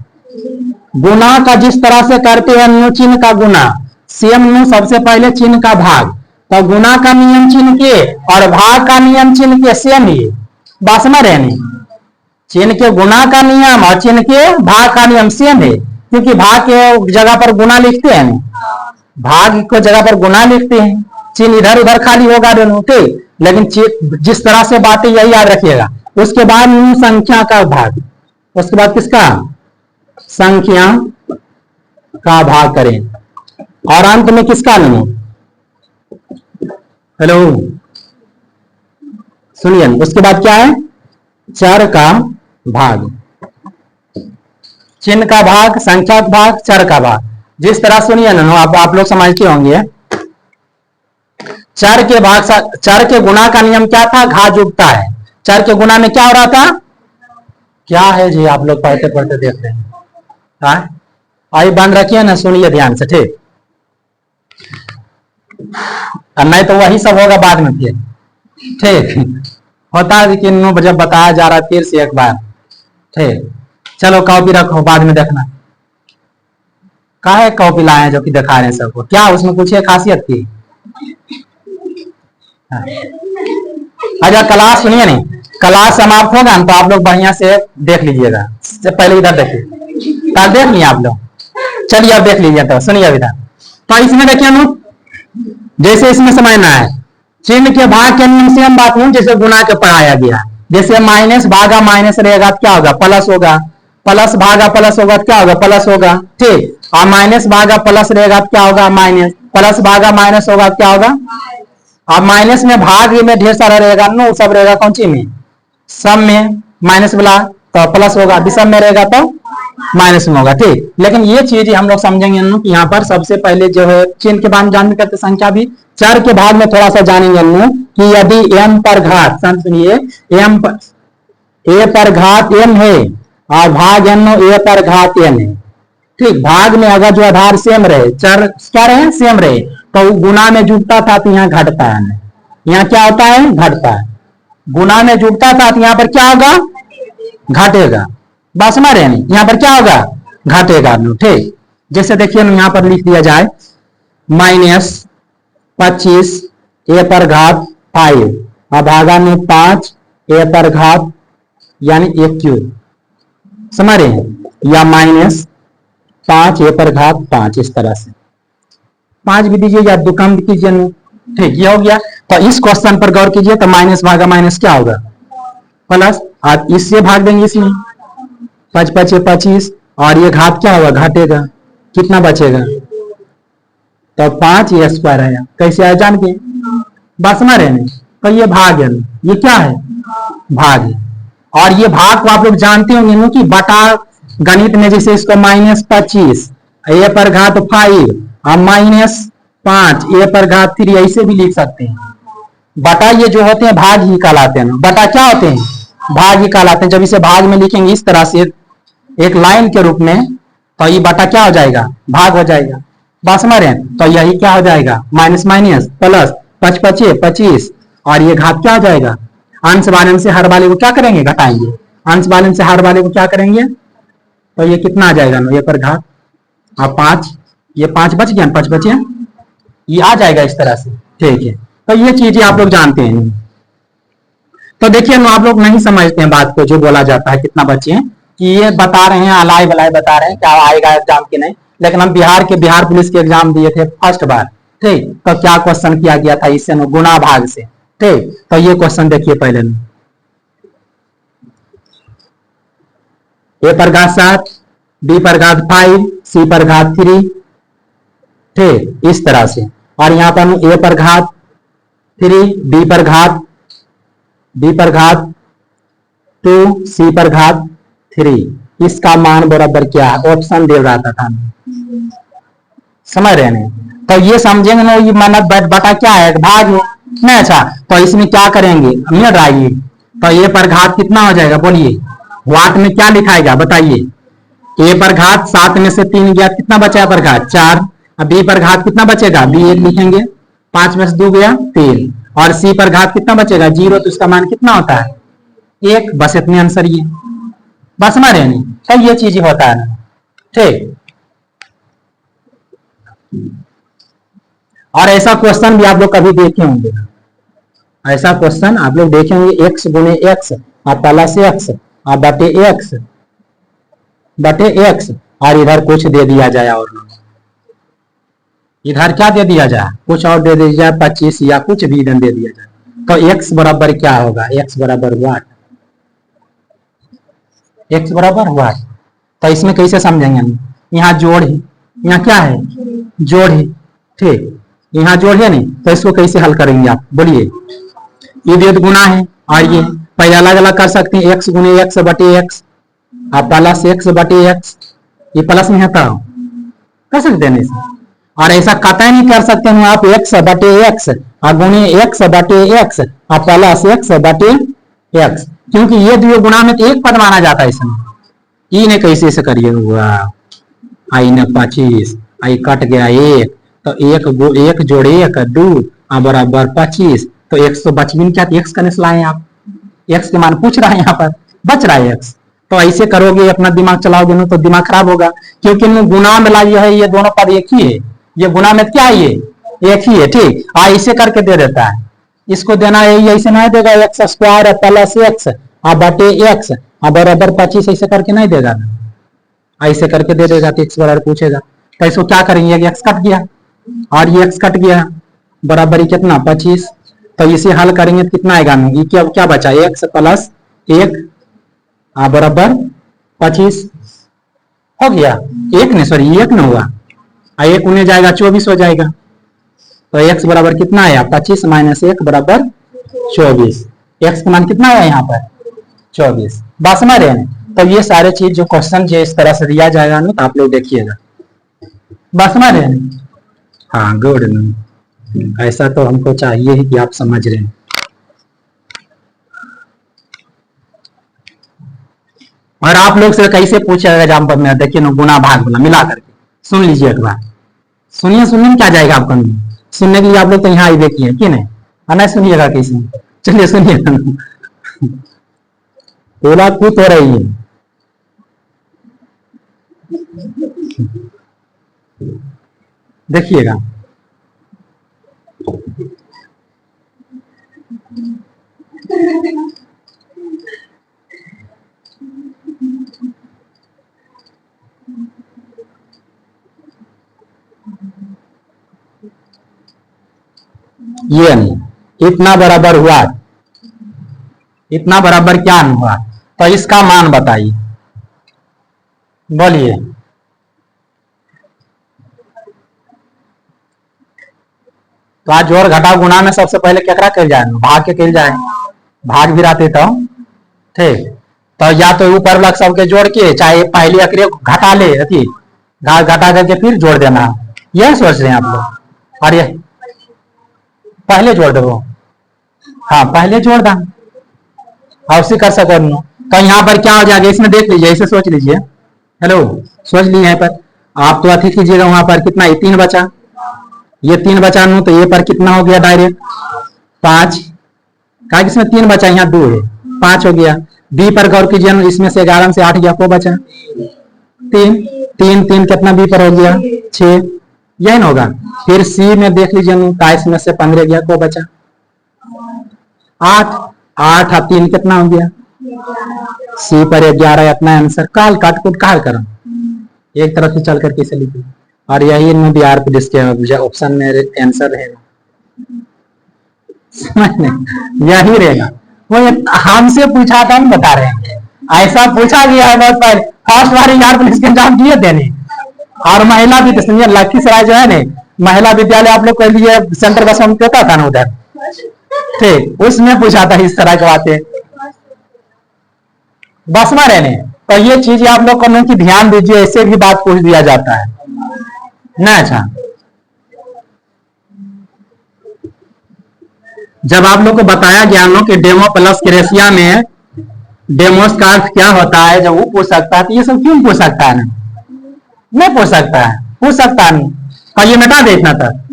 गुना का जिस तरह से करते हैं न्यू चिन्ह का गुना, सेम न्यू सबसे पहले चिन्ह का भाग। तो गुना का नियम चिन्ह के और भाग का नियम चिन्ह के सेम ही बात में रहने। चिन्ह के गुना का नियम और चिन्ह के भाग का नियम सेम है, क्योंकि भाग के जगह पर गुना लिखते हैं, भाग को जगह पर गुना लिखते हैं, चिन्ह इधर उधर खाली होगा दोनों, ठीक। लेकिन जिस तरह से बातें यही याद रखिएगा। उसके बाद न्यू संख्या का भाग, उसके बाद किसका? संख्या का भाग करें, और अंत में किसका न्यू? हेलो सुनिए, उसके बाद क्या है? चर का भाग, चिन्ह का भाग, संख्या का भाग, चर का भाग। जिस तरह सुनिए ना, आप लोग समझते होंगे। चर के भाग, चर के गुणा का नियम क्या था? घात जुटता है। चर के गुणा में क्या हो रहा था? क्या है जी, आप लोग पढ़ते पढ़ते देख रहे हैं। आई बंद रखिए ना, सुनिए ध्यान से, ठीक। नहीं तो वही सब होगा बाद में फिर, ठीक। होता है कि जब बताया जा रहा है फिर से एक बार, ठीक। चलो कॉपी रखो, बाद में देखना। काहे कॉपी लाए हैं जो कि दिखा रहे हैं सबको? क्या उसमें कुछ है खासियत की? अच्छा क्लास सुनिए नहीं, क्लास समाप्त होगा तो आप लोग बढ़िया से देख लीजिएगा। पहले इधर देखिए, देख लिया आप लोग, चलिए अब देख लीजिए, तो सुनिए विधान। तो इसमें देखिए नु, जैसे इसमें समझना है, चिन्ह के भाग के नियम से हम बात हूं, जैसे गुणा के पढ़ाया गया, जैसे माइनस भागा माइनस रहेगा क्या होगा, प्लस होगा, प्लस भागा प्लस होगा क्या होगा, प्लस होगा, ठीक। और माइनस भागा प्लस रहेगा क्या होगा, माइनस, प्लस भागा माइनस होगा क्या होगा। अब माइनस में भाग में ढेर सारा रहेगा, नो सब रहेगा कौन सी में, सम में, माइनस वाला तो प्लस होगा, विषम में रहेगा तो माइनस में होगा, ठीक। लेकिन ये चीज हम लोग समझेंगे कि यहाँ पर सबसे पहले जो है चिन्ह के बाद जानने करते संख्या भी चर के भाग में थोड़ा सा जानेंगे कि यदि m पर घात, सुनिए, m पर a पर घात m है और भाग n a पर घात n है, ठीक। भाग में अगर जो आधार सेम रहे, चर क्या रहे, सेम रहे, तो गुना में जुड़ता था तो यहाँ घटता है, यहाँ क्या होता है, घटता है। गुना में जुड़ता था तो यहाँ पर क्या होगा, घटेगा, बात समझ रहे हैं, यहाँ पर क्या होगा, घटेगा, ठीक। जैसे देखिए यहाँ पर लिख दिया जाए माइनस 25 a पर घात 5 और भागा में 5 a पर घात यानी 1 क्यूब, समझ रहे हैं, या माइनस 5 a पर घात 5, इस तरह से 5 भी दीजिए या 2 कम कीजिए, ठीक। ये हो गया। तो इस क्वेश्चन पर गौर कीजिए, तो माइनस भागा माइनस क्या होगा, प्लस, आप इससे भाग देंगे इसमें, 5 5 25 और ये घात क्या होगा, घटेगा, कितना बचेगा, तो 5 a स्क्वायर आया, कैसे आया जान के, बस समझ रहे हैं। तो ये भाग है, ये क्या है, भाग है। और ये भाग को आप लोग जानते होंगे कि बटा गणित में, जैसे इसको माइनस 25 a पर घात 5 और माइनस 5 a पर घात 3 ऐसे भी लिख सकते हैं। बटा ये जो होते हैं भाग ही कहलाते हैं, बटा क्या होते हैं, भाग ही कहलाते हैं। जब इसे भाग में लिखेंगे इस तरह से एक लाइन के रूप में, तो ये बटा क्या हो जाएगा, भाग हो जाएगा, बात समझ रहे हैं। तो यही क्या हो जाएगा, माइनस माइनस प्लस 5 5 25 और ये घात क्या हो जाएगा, अंश वाले से हर वाले को क्या करेंगे, घटाएंगे, अंश वाले से हर वाले को क्या करेंगे, तो ये कितना आ जाएगा, ये पर घात और 5, ये 5 बच गया, 5 बचे, ये आ जाएगा इस तरह से, ठीक है। तो ये चीजें आप लोग जानते हैं। तो देखिए आप लोग नहीं समझते हैं बात को, जो बोला जाता है कितना बचे हैं, कि ये बता रहे हैं, अलाई बलाई बता रहे हैं क्या आएगा एग्जाम के नहीं। लेकिन हम बिहार पुलिस के एग्जाम दिए थे फर्स्ट बार, ठीक। तो क्या क्वेश्चन किया गया था इससे, गुना भाग से, ठीक। तो ये क्वेश्चन देखिए पहले, a पर घात 7, b पर घात 5, c पर घात 3, ठीक, इस तरह से। और यहाँ पर a पर घात 3, b पर घात 2, c पर घात 3, इसका मान बराबर क्या है, ऑप्शन दे रहा था, समझ रहे हैं। तो ये समझेंगे ना, ये माना बटा क्या है, भाग है नहीं। अच्छा, तो इसमें क्या करेंगे, मिल रहा है ये, तो a पर घात कितना हो जाएगा, बोलिए, वाट में क्या लिखाएगा बताइए, a पर घात 7 में से 3 गया, कितना बचा पर घात 4, अब b पर घात कितना बचेगा, b 1 लिखेंगे, 5 में से 2 गया 3, और c पर घात कितना बचेगा 0, तो इसका मान कितना होता है 1, बस इतने आंसर ये, बस समझ रहे हैं। तो ये चीज होता है, ठीक। और ऐसा क्वेश्चन भी आप लोग कभी देखे होंगे, ऐसा क्वेश्चन आप लोग देखे होंगे, x गुने x और प्लस x और बटे x और इधर कुछ दे दिया जाए, और इधर क्या दे दिया जाए, कुछ और दे दिया जाए, 25 या कुछ भी दे दिया जाए, तो x बराबर क्या होगा, x बराबर वाट, x बराबर वाट। तो इसमें कैसे समझेंगे हम, यहाँ जोड़ है, यहाँ क्या है, जोड़ है, ठीक, यहाँ जोड़ है नहीं, तो इसको कैसे हल करेंगे आप बोलिए, ये गुना है, और ये पहले अलग अलग कर सकते हैं, x गुने x बटे x और प्लस x बटे x, ये प्लस में है तो कर सकते हैं इसे, और ऐसा कतई नहीं कर सकते हैं आप x बटे x और गुने x बटे x और प्लस x बटे x, क्योंकि ये दो गुणा में तो एक पद माना जाता है इसमें, ई ने कैसे से करिए हुआ, आई ने 25, आई कट गया 1, तो 1 जोड़े 1 2 बराबर 25, तो 125 क्या, x का निकलाएं आप, x के मान पूछ रहा है यहाँ पर, बच रहा है x। तो ऐसे करोगे, अपना दिमाग चलाओगे ना, तो दिमाग खराब होगा, क्योंकि गुना में लाई है, ये दोनों पद एक ही है, ये गुना में क्या है, ये एक ही है, ठीक। ऐसे करके दे देता है, इसको देना है, ऐसे नहीं देगा, x स्क्वायर प्लस x बटे x बराबर 25, ऐसे करके नहीं देगा, ऐसे करके दे देगा कि एक्स बराबर पूछेगा, तो इसको क्या करेंगे, एक्स कट गया और ये एक्स कट गया, बराबर कितना 25। तो इसे हल करेंगे तो कितना आएगा, ये क्या क्या बचा, एक्स प्लस 1 बराबर 25 हो गया। एक नहीं सॉरी एक न हुआ, एक उन्हें जाएगा 24 हो जाएगा। तो x बराबर कितना आया 25 माइनस 1 बराबर 24। x का मान कितना आया यहाँ पर 24। बात समझ रहे हैं। तो ये सारे चीज जो क्वेश्चन जो इस तरह से दिया जाएगा ना, तो आप लोग देखिएगा। बात समझ रहे हैं। हाँ गुड, ऐसा तो हमको चाहिए ही कि आप समझ रहे हैं। और आप लोग से कैसे पूछेगा एग्जाम्पल में, देखिए ना गुना भाग बोला मिला करके, सुन लीजिए एक बार, सुनिए, सुनने में क्या जाएगा आपको, सुनने के लिए आप लोग तो यहाँ आई देखिए कि नहीं, नहीं सुनिएगा कैसे, चलिए सुनिए बोला कूद हो रही है, देखिएगा। ये नहीं, इतना बराबर हुआ, इतना बराबर क्या हुआ, तो इसका मान बताइए, बोलिए। तो आज जोड़ घटाव गुणा में सबसे पहले केकरा कल जाए, भाग के कल जाए, भाग भी रहते तो ठीक। तो या तो ऊपर वाला सबके जोड़ के, चाहे पहले अकरे घटा ले, अथी घटा करके फिर जोड़ देना, यही सोच रहे हैं आप लोग। और ये पहले जोड़ दो, हाँ पहले जोड़ दा, उसी कर सको। तो यहाँ पर क्या हो जाएगा, इसमें देख लीजिए, इसे सोच लीजिए, हेलो सोच लीजिए यहाँ पर, आप तो अथी कीजिएगा, वहां पर कितना ये 3 बचा, ये 3 बचा नो, तो ये पर कितना हो गया डायरेक्ट 5, कहा इसमें 3 बचा, यहाँ 2 है, 5 हो गया। बी पर गौर कीजिए, इसमें से 11 से 8 गया, को बचा 3, 3 3 कितना बी पर हो गया 6, यही ना होगा। फिर सी में देख लीजिए, 22 में से 15 गया, को बचा 8, 8 और 3 कितना हो गया, सी पर 11, अपना आंसर काल काट कुट काल कर एक तरफ से चल करके इसे लिखिए, और यही इनमें भी आर डिस्क ऑप्शन में आंसर रहेगा, यही रहेगा। वो हमसे पूछा था, हम बता रहे हैं, ऐसा पूछा गया है बहुत पहले, फर्स्ट बार यार पुलिस के एग्जाम दिए थे नहीं, और महिला भी सुनिए, लखीसराय जो है ना महिला विद्यालय, आप लोग के लिए सेंटर बस में देता था ना उधर, ठीक, उसमें पूछा था इस तरह की बातें, बस में रहने। तो ये चीज आप लोग को कि ध्यान दीजिए, ऐसे भी बात पूछ दिया जाता है ना। अच्छा, जब आप लोग को बताया गया नो कि डेमो प्लस क्रेसिया में डेमोस का अर्थ क्या होता है, जब वो पूछ सकता है, तो ये सब क्यों पूछ सकता है, नहीं पूछ सकता है, पूछ सकता है नहीं, और ये मिटा दे इतना तक।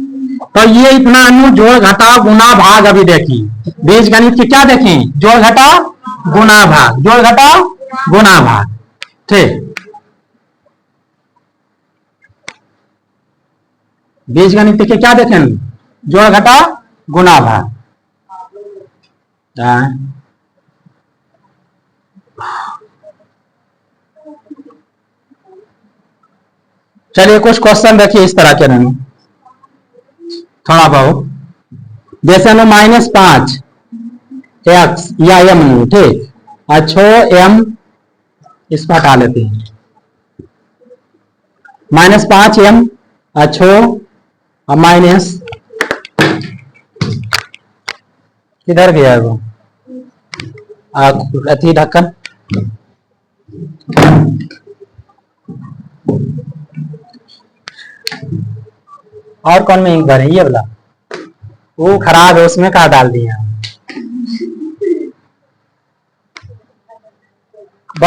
तो ये इतना अनु जोड़ घटाव गुना भाग, अभी देखिए बीज गणित की क्या देखें, जोड़ घटाव गुना भाग, जोड़ घटाव गुना भाग, ठीक। बीज गणित के क्या देखें, जोड़ घटाव गुना भाग। चलिए कुछ क्वेश्चन देखिए इस तरह के नहीं, थोड़ा बहुत, जैसे ना -5 एक्स या एम, ठीक, अच्छो एम इसको हटा लेते हैं, -5 एम अच्छो और माइनस किधर गया वो अथी ढक्कन, और कौन में इंक भरे, ये वाला वो खराब है, उसमें कहा डाल दिया,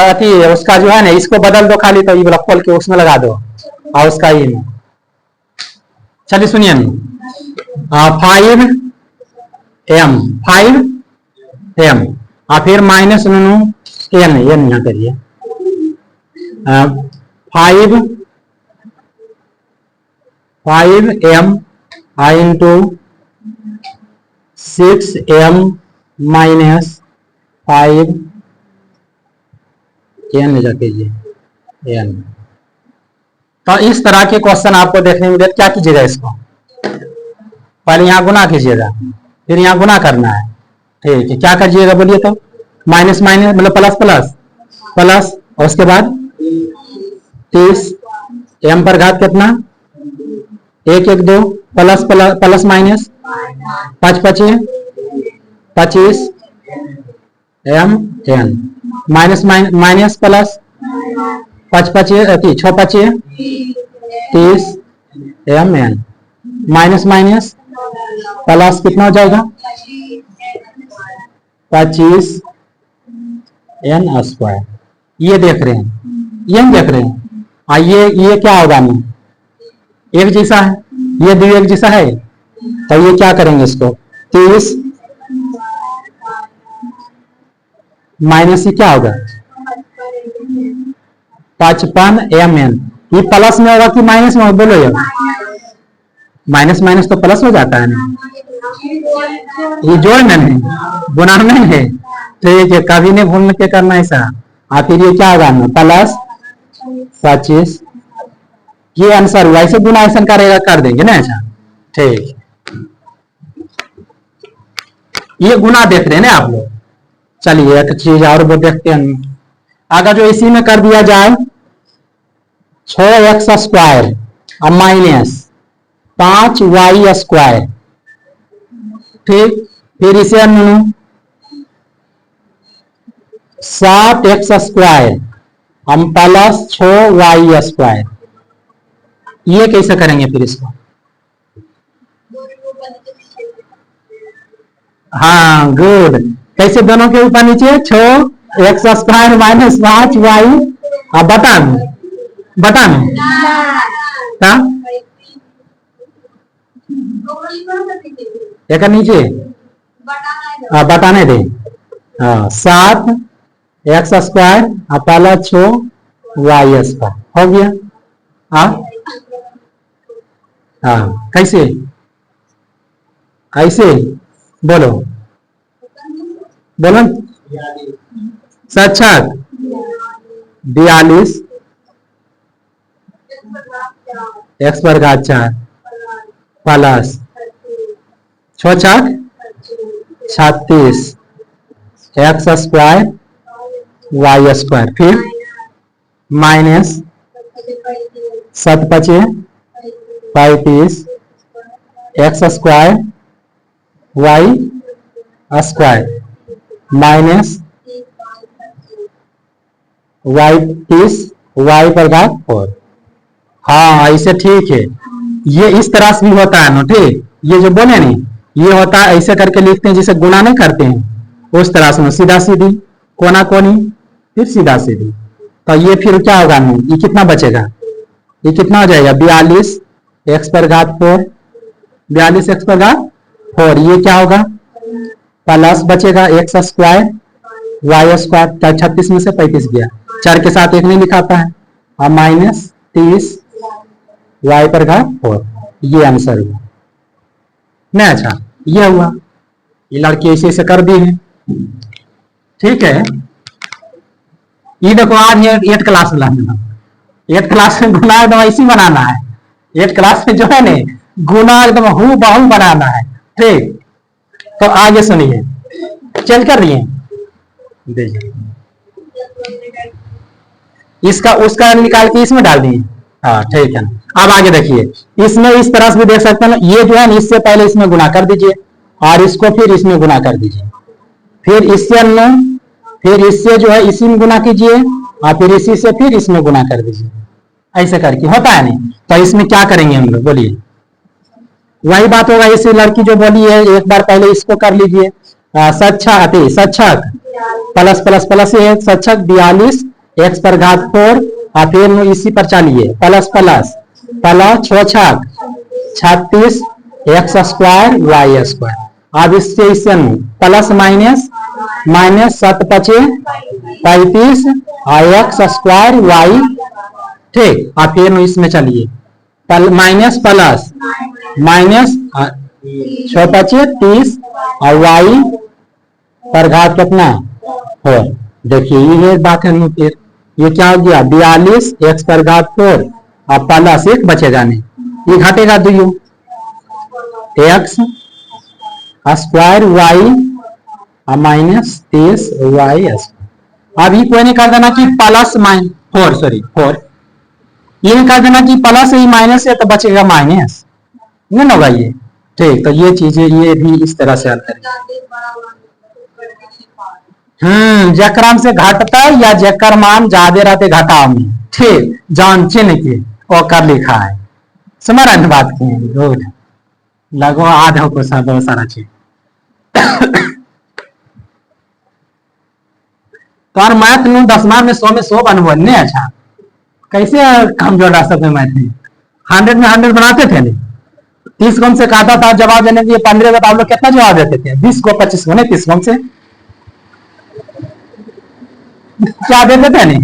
अथी उसका जो है ना, इसको बदल दो खाली, तो ये वाला खोल के उसमें लगा दो, और उसका ये में। चलिए सुनिए, 5 एम और फिर माइनस एन, एन यहाँ करिए, 5 M into 6 M minus 5 N जा कीजिए एन, तो इस तरह के क्वेश्चन आपको देखने में क्या कीजिएगा, इसको पहले यहाँ गुना कीजिएगा, फिर यहाँ गुना करना है। ठीक है, क्या कीजिएगा बोलिए तो? माइनस माइनस मतलब प्लस प्लस प्लस, और उसके बाद 30 m पर घात कितना 1 1 2 plus plus minus 5 5 25 m n minus minus plus 5 5 6 5 30 m n minus minus plus कितना हो जाएगा 25 n स्क्वायर। ये देख रहे हैं, ये हम देख रहे हैं। ये क्या होगा नहीं, एक जैसा है, ये भी एक जैसा है, तो ये क्या करेंगे इसको 30 माइनस ये क्या होगा 55 mn। ये प्लस में होगा कि माइनस में? बोलो यार, माइनस माइनस तो प्लस हो जाता है ना, ये जोड़ में है, गुना में है। ठीक है, कभी नहीं भूल के करना ऐसा। फिर ये क्या होगा प्लस 25, ये आंसर हुआ। ऐसे गुना ऐसा करेगा कर देंगे ना। अच्छा ठीक, ये गुना देख रहे हैं ना आप लोग। चलिए एक चीज और वो देखते हैं, अगर जो इसी में कर दिया जाए 6x स्क्वायर और माइनस 5y स्क्वायर, ठीक, फिर इसे 7x स्क्वायर हम प्लस 6y स्क्वायर, ये कैसे करेंगे फिर इसको? हाँ गुड, कैसे दोनों के ऊपर नीचे 6x स्क्वायर माइनस 5y बटा में एक नीचे बताने दे। 7x square plus 6y square हो गया। कैसे ऐसे बोलो बोलो, सचक 42 x पर घात 4 प्लस 6 छक 36 x स्क्वायर y स्क्वायर, फिर minus 7 5 35 x square y square minus y 30 y पर घात 4। हाँ ऐसे ठीक है, ये इस तरह से भी होता है ना। ठीक, ये जो बोले नहीं, ये होता है ऐसे करके लिखते हैं, जिसे गुना नहीं करते हैं उस तरह से, सीधा सीधी कोना कोनी फिर सीधा सीधी। तो ये फिर क्या होगा नहीं, ये कितना बचेगा, ये कितना हो जाएगा 42 x पर घात 4, 42 x पर घात 4, ये क्या होगा प्लस बचेगा x स्क्वायर y स्क्वायर, 36 में से 35 गया, 4 के साथ 1 नहीं लिखाता है, और माइनस 30 y पर घात 4, ये आंसर हुआ नहीं। अच्छा ये हुआ, ये लड़की ऐसे ऐसे कर दी है। ठीक है, ये देखो आज ये 8 क्लास में लाना, 8 क्लास में गुना एकदम ऐसी बनाना है, 8 क्लास में जो है ना गुना एकदम हूँ बहू बनाना है। ठीक, तो आगे सुनिए, चेंज कर रही है, इसका उसका निकाल के इसमें डाल दिए। हाँ ठीक है, अब आगे देखिए, इसमें इस तरह से भी देख सकते हैं ना, ये जो है ना इससे पहले इसमें गुना कर दीजिए और इसको फिर इसमें गुना कर दीजिए, फिर इससे फिर इससे जो है इसी में गुना कीजिए और फिर इसी से फिर इसमें गुना कर दीजिए, ऐसे करके होता है नहीं। तो इसमें क्या करेंगे हम लोग बोलिए, वही बात होगा, इसी लड़की जो बोली है एक बार पहले इसको कर लीजिए। सच्छक प्लस प्लस प्लस सच्छक 42 x पर घात 4 और फिर इसी पर चलिए प्लस प्लस प्लस 6 छक 36 x स्क्वायर y स्क्वायर। अब इससे इससे प्लस माइनस माइनस 7 5 35 और x स्क्वायर y। ठीक, और फिर इसमें चलिए माइनस प्लस माइनस 6 5 30 और y पर घात कितना 4। देखिए ये बात है, फिर ये क्या हो गया 42 x पर घात 4 और प्लस एक बचेगा नहीं, ये घटेगा दुइयो, X square Y minus 23 Y square. अभी कोई नहीं कर देना कि प्लस माइनस 4, सॉरी 4, ये नहीं कर देना कि प्लस ही माइनस है तो बचेगा माइनस, नहीं होगा ये। ठीक, तो ये चीजें ये भी इस तरह से हल करेंगे। जकर से घटता है या जकर मान ज्यादा रहते घटाव में, ठीक, जान चिन्ह के कर लिखा है, समझ रहे हैं बात की। गुड, लगो आधा को सब बहुत सारा चीज। तो मैथ नु 10 में 100 अनुभव नहीं। अच्छा, कैसे हम जोड़ सकते हैं मैथ में? 100 में 100 बनाते थे नहीं, 30 को से काटा था जवाब देने के लिए 15 का, तो आप लोग कितना जवाब देते थे? 20 को 25 को नहीं, 30 को से क्या देते थे नहीं?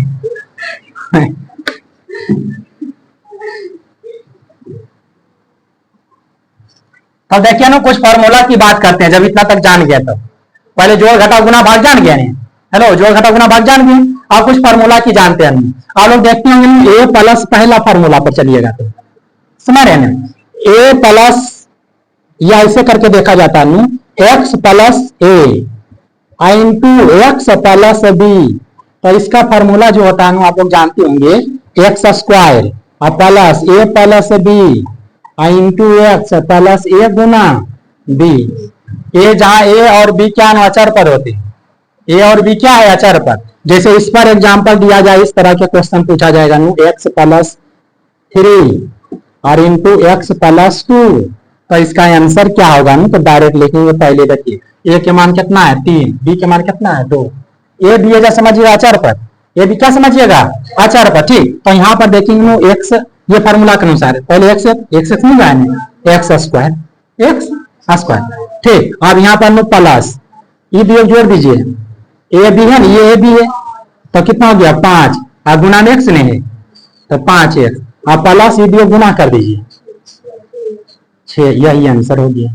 तो देखिए ना, कुछ फॉर्मूला की बात करते हैं। जब इतना तक जान गया तो पहले जोड़ घटा गुना भाग जान गया नहीं? हेलो, जोड़ घटा गुना भाग जान गए, आप कुछ फार्मूला की जानते हैं। आप लोग देखते होंगे ए प्लस, पहला फार्मूला पर चलिएगा तो समझ रहे हैं, ए प्लस या ऐसे करके देखा जाता है, एक्स प्लस ए इंटू एक्स प्लस बी। तो इसका फार्मूला जो होता है आप लोग जानते होंगे, X square plus A plus B into X plus A गुना बी। ए जहां ए और बी क्या है, अचर पर होते हैं, ए और बी क्या है, अचर पर। जैसे इस पर एग्जांपल दिया जाए, इस तरह के क्वेश्चन पूछा जाएगा, एक्स प्लस 3 और इंटू एक्स प्लस 2, तो इसका आंसर क्या होगा तो डायरेक्ट लिखेंगे। पहले देखिए, ए के मान कितना है 3, बी के मान कितना है 2, ए बी है समझिएगा अचर पर, ए बी क्या समझिएगा अचर पर। ठीक, तो यहाँ पर देखेंगे एक्स, ये फार्मूला के अनुसार पहले एक्स नहीं जाए, एक्स स्क्वायर। ठीक, अब यहाँ पर प्लस ये भी जोड़ दीजिए, ए बी है ना, ये ए बी है, तो कितना हो गया 5, और गुना में एक्स नहीं है तो 5 एक्स, आप प्लस ये भी गुना कर दीजिए 6, यही आंसर हो गया।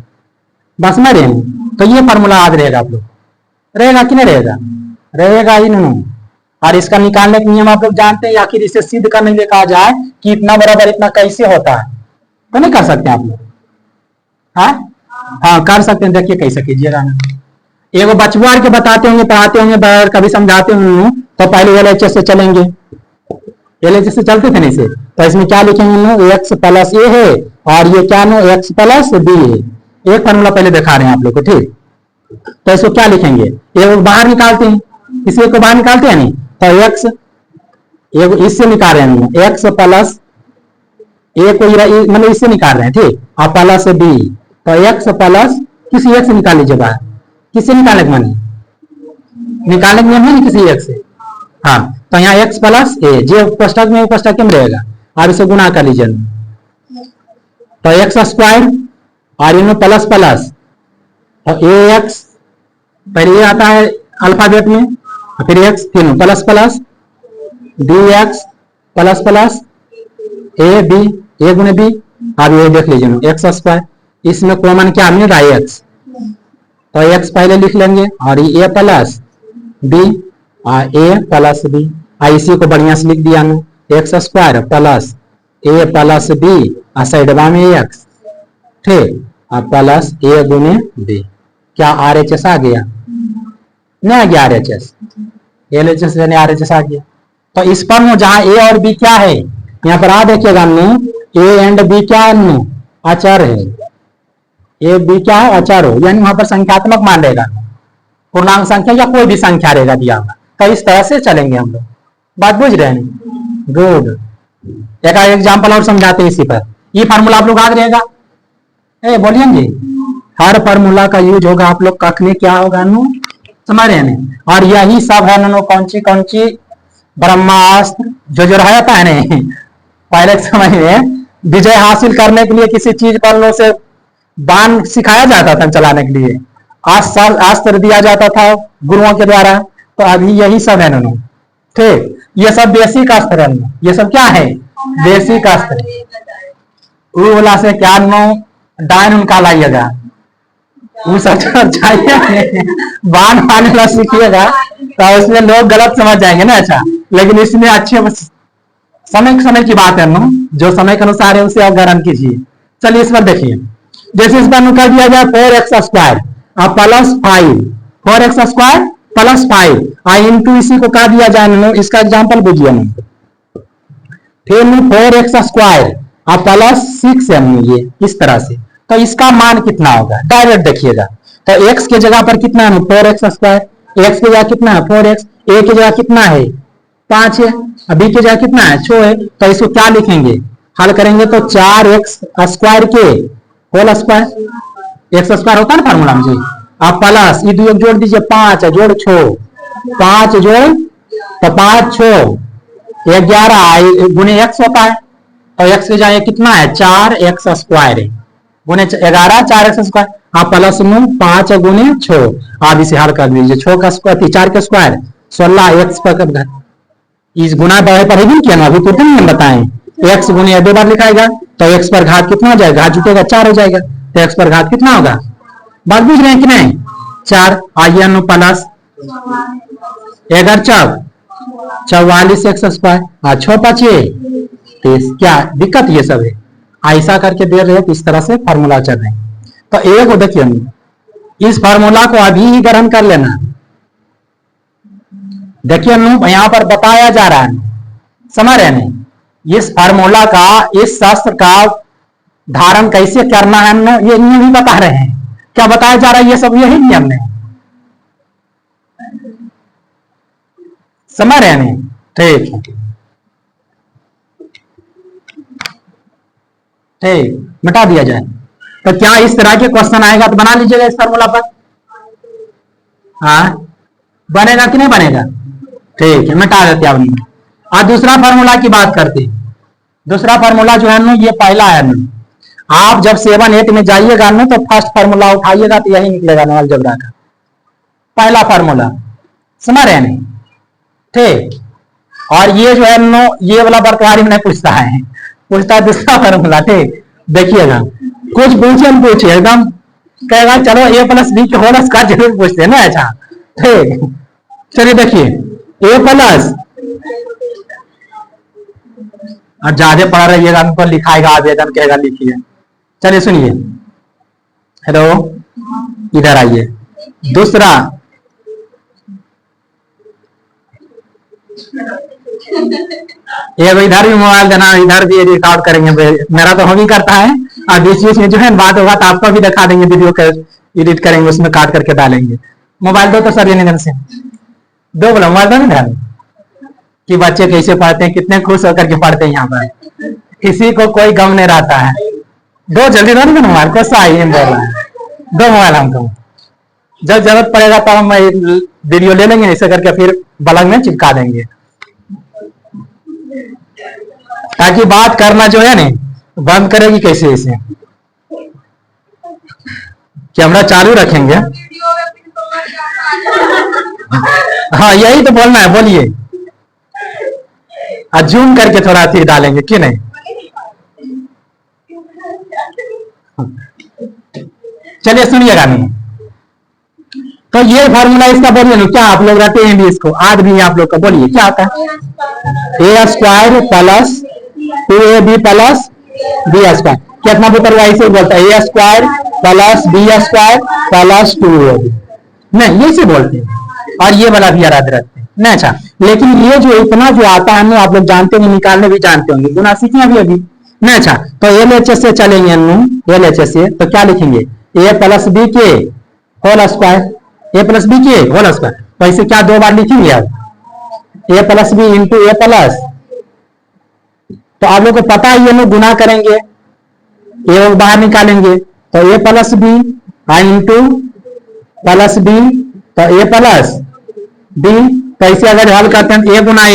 बस में रहेंगे, तो ये फार्मूला याद रहेगा आप लोग, रहेगा कि नहीं रहेगा? रहेगा ही नहीं। और इसका निकालने के नियम आप लोग जानते हैं, आखिर इसे सिद्ध करने के लिए कहा जाए कि इतना बराबर इतना कैसे होता है, तो नहीं कर सकते आप लोग? हाँ कर सकते हैं, देखिए कैसे कीजिएगा ना। एगो बचुआ के बताते होंगे, पढ़ाते होंगे, कभी समझाते होंगे, तो पहले LHS से चलेंगे, LHS से चलते थे नहीं से, तो इसमें क्या लिखेंगे, एक्स प्लस ए है और ये क्या नो एक्स प्लस बी है। एक फार्मूला पहले दिखा रहे हैं आप लोग को, ठीक, तो इसको क्या लिखेंगे, एक बाहर निकालते हैं, इसी को बाहर निकालते हैं नहीं, तो एक्स इससे निकाल रहे हैं, एक्स प्लस ए को मतलब इससे निकाल रहे हैं, ठीक, और प्लस बी, तो एक्स प्लस किसी एक से निकाल लीजिए बाहर, किससे निकालने के माने, निकालने के नियम है किसी एक से। हाँ, तो यहाँ एक्स प्लस ए, जो कोष्टक में कोष्टक में रहेगा, आप इसे गुना कर लीजिए, तो एक्स स्क्वायर और इनमें प्लस प्लस, तो ए एक्स पहले ये आता है अल्फाबेट में, फिर एक्स, फिर plus plus D X plus plus A B, A गुने बी, आप ये देख लीजिए एक्स स्क्वायर, इसमें कॉमन क्या मिल रहा है एक्स, तो एक्स पहले लिख लेंगे और ए प्लस बी और ए प्लस बी, इसी को बढ़िया से लिख दिया ना, x square plus A plus B और साइडवा में एक्स, ठीक, और प्लस ए गुने बी। क्या RHS आ गया? नहीं आ गया RHS, LHS यानी RHS आ गया। तो इस पर जहां ए और बी क्या है, यहाँ पर आ देखिएगा ए एंड बी क्या है, अचर है, ए बी क्या है अचर हो, यानी वहां पर संख्यात्मक मान रहेगा, पूर्णांक संख्या या कोई भी संख्या रहेगा दिया हुआ। तो इस तरह से चलेंगे हम लोग, बात बुझ रहे हैं? गुड, एक एग्जाम्पल और समझाते हैं इसी पर। ये फार्मूला आप लोग याद रहेगा, बोलिए जी, हर फार्मूला का यूज होगा आप लोग कखने क्या होगा नो, समझ रहे हैं? और यही सब है नो, कौन सी ब्रह्मास्त्र जो रहता है नहीं, पहले समय में विजय हासिल करने के लिए किसी चीज पर नो से बाण सिखाया जाता था चलाने के लिए, अस्त्र दिया जाता था गुरुओं के द्वारा, तो अभी यही सब है नो, ठीक, ये सब बेसिक अस्त्र है, ये सब क्या है बेसिक अस्त्र। वाला से क्या नो डायन उनका लाइएगा, वो सब चाहिए बाण पाने वाला सीखिएगा, तो उसमें लोग गलत समझ जाएंगे ना। अच्छा, लेकिन इसमें अच्छे समय की बात है नो, जो समय के अनुसार है उसे आप ग्रहण कीजिए। चलिए इस पर देखिए, जैसे इस पर कर दिया जाए 4x² और प्लस 5, 4x² प्लस 5 इंटू इसी को कहा दिया जाए नो, इसका एग्जाम्पल बुझिए नो, फिर 4x² और प्लस 6 है ये इस तरह से, तो इसका मान कितना होगा डायरेक्ट देखिएगा। तो x के जगह पर कितना है 4x², x की जगह कितना है 4x, a की जगह कितना है 5 है, b की जगह कितना है 6 है, तो इसको क्या लिखेंगे, हल करेंगे तो 4x² के होल स्क्वायर, x² होता है ना फार्मूला में जी, आप प्लस ये दो जोड़ दीजिए 5 जोड़ 6, 5 जोड़ तो 5 6 11 गुने x होता है, तो x की जगह कितना है 4x² है गुने 11 4x², आप प्लस में 5 गुने 6, आप इसे हल कर दीजिए, 6 का स्क्वायर 4 का स्क्वायर 16 x पर इस गुना पर ही किया ना, अभी तो हम बताएं x गुने 2 बार लिखाएगा तो x पर घात कितना हो जाएगा, घात जुटेगा 4 हो जाएगा, तो x पर घात कितना होगा, बात बुझ रहे हैं कि नहीं 4, आइए नो प्लस 11 44x² 6 5 30, क्या दिक्कत ये सब है, ऐसा करके दे रहे हैं तो इस तरह से फार्मूला चल रहे हैं। तो एक देखिए इस फार्मूला को अभी ही ग्रहण कर लेना, देखिए यहां पर बताया जा रहा है, समझ रहे हैं, इस फार्मूला का इस शास्त्र का धारण कैसे करना है हम ये भी बता रहे हैं, क्या बताया जा रहा है ये सब यही नियम है, समझ रहे हैं, ठीक है ठीक, मिटा दिया जाए। तो क्या इस तरह के क्वेश्चन आएगा तो बना लीजिएगा इस फार्मूला पर, हाँ बनेगा कि नहीं बनेगा, ठीक है मिटा देते हैं अब। और दूसरा फार्मूला की बात करते हैं, दूसरा फार्मूला जो है ना ये पहला है ना, आप जब 7 8 में जाइएगा ना तो फर्स्ट फार्मूला उठाइएगा तो यही निकलेगा ना अलजेब्रा का पहला फार्मूला, समझ रहे हैं, ठीक। और ये जो है नो ये वाला वर्तवारी में नहीं पूछता है, पूछता है दूसरा फार्मूला, ठीक देखिएगा, कुछ पूछे एकदम कहेगा चलो a + b के होल स्क्वायर जरूर पूछते हैं ना, अच्छा ठीक, चलिए देखिए a प्लस, और ज्यादा पढ़ रहिएगा उनको लिखाएगा आवेदन कहेगा लिखिए, चलिए सुनिए, हेलो इधर आइए, दूसरा ये इधर भी मोबाइल देना, इधर भी रिकॉर्ड करेंगे, मेरा तो हम ही करता है, और बीच बीच में जो है बात होगा तो आपको भी दिखा देंगे, वीडियो का एडिट करेंगे उसमें काट करके डालेंगे। मोबाइल दो तो सर, ये नहीं से दो बोला मोबाइल दो ना कि बच्चे कैसे पढ़ते हैं, कितने खुश होकर के पढ़ते हैं यहाँ पर, किसी को कोई गम नहीं रहता है, दो जल्दी दो ना मोबाइल को, सही बोल रहा है, दो मोबाइल हमको, जब जरूरत पड़ेगा तो हम वीडियो ले लेंगे ऐसे करके फिर बलग में चिपका देंगे, ताकि बात करना जो है ना बंद करेगी कैसे, इसे कैमरा चालू रखेंगे, हाँ यही तो बोलना है, बोलिए, जूम करके थोड़ा सी डालेंगे कि नहीं, चलिए सुनिएगा नहीं, तो ये फार्मूला इसका बोलिए ना, क्या आप लोग रहते हैं भी इसको, आज भी आप लोग का बोलिए क्या आता है, a² plus 2ab plus b², कितना पुत्र हुआ इसे बोलता है a² plus b² plus 2ab, नहीं ये से बोलते हैं, और ये वाला भी याद रखते हैं नहीं, अच्छा लेकिन ये जो इतना जो आता है ना आप लोग जानते हैं, निकालने भी जानते होंगे, गुना सीखे अभी अभी नहीं, अच्छा तो LHS से चलेंगे, LHS से तो क्या लिखेंगे a + b के होल स्क्वायर, a + b के होल स्क्वायर, तो इसे क्या दो बार लिखेंगे अब a + b into a plus, तो आप लोग को पता है ये लोग गुना करेंगे, a बाहर निकालेंगे तो a + b into plus b, तो a प्लस b, तो इसे अगर हल करते हैं a गुना a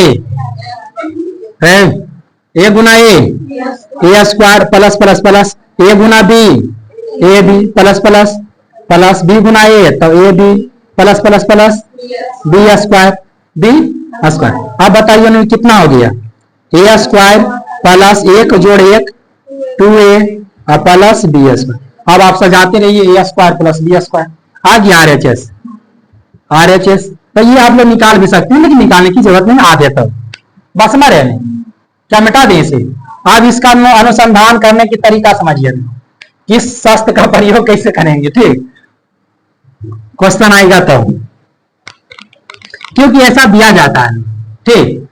है, a Guna a² plus plus plus a Guna b, ab plus plus plus b Guna a, तो ab plus plus plus b², अब बताइए ना कितना हो गया, a² प्लस 1 जोड़ 1 2a और प्लस b², अब आप सजाते रहिए a² प्लस b², आ गया RHS, तो ये आप लोग निकाल भी सकते हैं, लेकिन निकालने की जरूरत नहीं, आ देता बस हमारे नहीं क्या मिटा दें इसे? अब इसका अनुसंधान करने की तरीका समझिए, किस शस्त्र का प्रयोग कैसे करेंगे। ठीक, क्वेश्चन आएगा तो, क्योंकि ऐसा दिया जाता है। ठीक,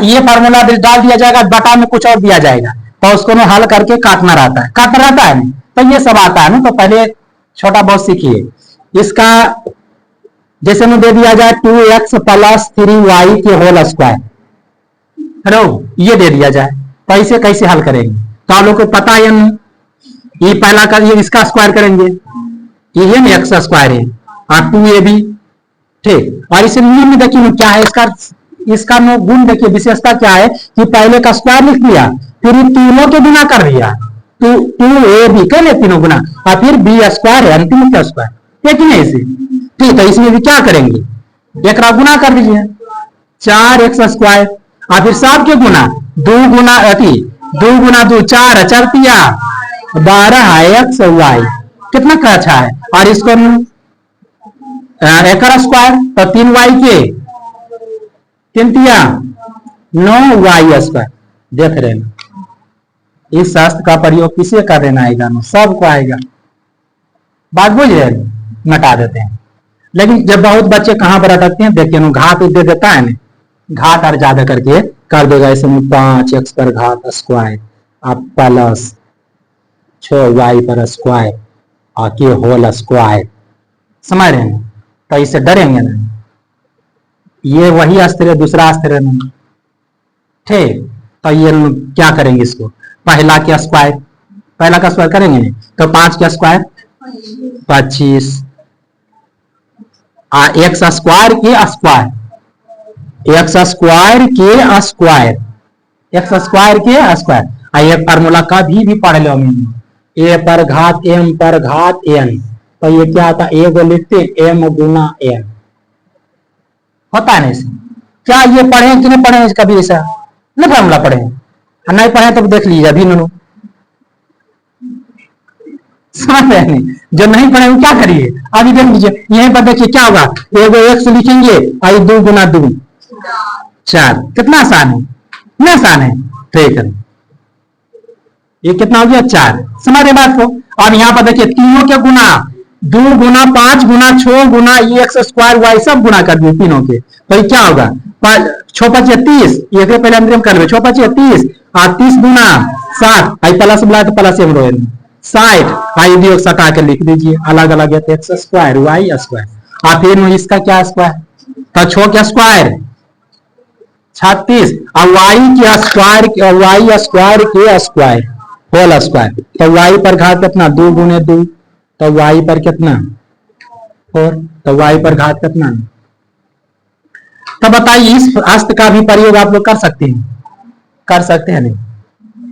ये फार्मूला डाल दिया जाएगा, बटा में कुछ और दिया जाएगा, तो उसको ना हल करके काटना रहता है नहीं, तो ये सब आता है ना। तो पहले छोटा बहुत सीखिए इसका। जैसे में दे दिया जाए 2x + 3y के होल स्क्वायर, हेलो, ये दे दिया जाए, तो इसे कैसे हल करेंगे? तो आप लोग को पता है नहीं, ये पहला कर, ये इसका स्क्वायर करेंगे, ये ना x स्क्वायर है और 2ab। ठीक, और इसे नियम में देखिए क्या है इसका गुण देखिए, विशेषता क्या है कि पहले का स्क्वायर लिख दिया, फिर इन तीनों के गुना कर दिया, 2ab कर ले तीनों गुना, और फिर b स्क्वायर है अंतिम का स्क्वायर, ठीक है इसे। ठीक, तो इसमें भी क्या करेंगे, एक गुना कर दीजिए 4x स्क्वायर, और फिर सब के गुना 2 गुना 2 4 चरतिया 12x y, कितना का अच्छा है। और इसको एक स्क्वायर तो 3y के 3 तिया 9y स्क्वायर। देख रहे हैं, इस शास्त्र का प्रयोग किसे कर देना आएगा, सबको आएगा। बात बुझ रहे हैं, मिटा देते हैं। लेकिन जब बहुत बच्चे कहां पर अटकते हैं, देखिए ना, घात दे देता है ना, घात और ज्यादा करके कर देगा। ऐसे में 5x पर घात स्क्वायर अब प्लस 6y पर स्क्वायर और के होल स्क्वायर, समझ रहे हैं? तो इससे डरेंगे नहीं, ये वही अस्त्र है, दूसरा अस्त्र है नहीं। ठीक, तो ये क्या करेंगे, इसको पहला के स्क्वायर, पहला का स्क्वायर करेंगे नहीं, तो 5 के स्क्वायर 25, x स्क्वायर के स्क्वायर, x स्क्वायर के स्क्वायर, x स्क्वायर के स्क्वायर। ये फार्मूला का भी पढ़ लो, a पर घात m पर घात n, तो ये क्या आता है, a लिखते m गुना n, होता है ना इसे। क्या ये पढ़े कि नहीं पढ़े कभी ऐसा नहीं फार्मूला पढ़े, नहीं पढ़े तो देख लीजिए अभी नू, समझ रहे नहीं? जो नहीं पढ़े वो क्या करिए, अभी देख लीजिए, यहीं पर देखिए क्या होगा, एगो x लिखेंगे और 2 गुना 2 4, कितना आसान है, कितना आसान है। ठीक है, ये कितना हो गया 4, समझ रहे बात को। और यहाँ पर देखिए तीनों के गुना, 2 गुना 5 गुना 6 गुना x स्क्वायर y सब गुना कर दिए तीनों के, तो ये क्या होगा, 6 × 30, ये पहले अंदर कर लो, 6 × 30 और 30 गुना 60, आई प्लस बुला तो प्लस एम रोए 60, आई भी सटा के लिख दीजिए, अलग अलग है, x स्क्वायर y स्क्वायर, और फिर इसका क्या स्क्वायर, तो 6 के स्क्वायर 36 और y के स्क्वायर के स्क्वायर होल स्क्वायर, तो y पर घात कितना, 2 गुने 2, तो y पर कितना 4, तो y पर घात कितना। तो बताइए इस अस्त्र का भी प्रयोग आप लोग कर सकते हैं, कर सकते हैं नहीं,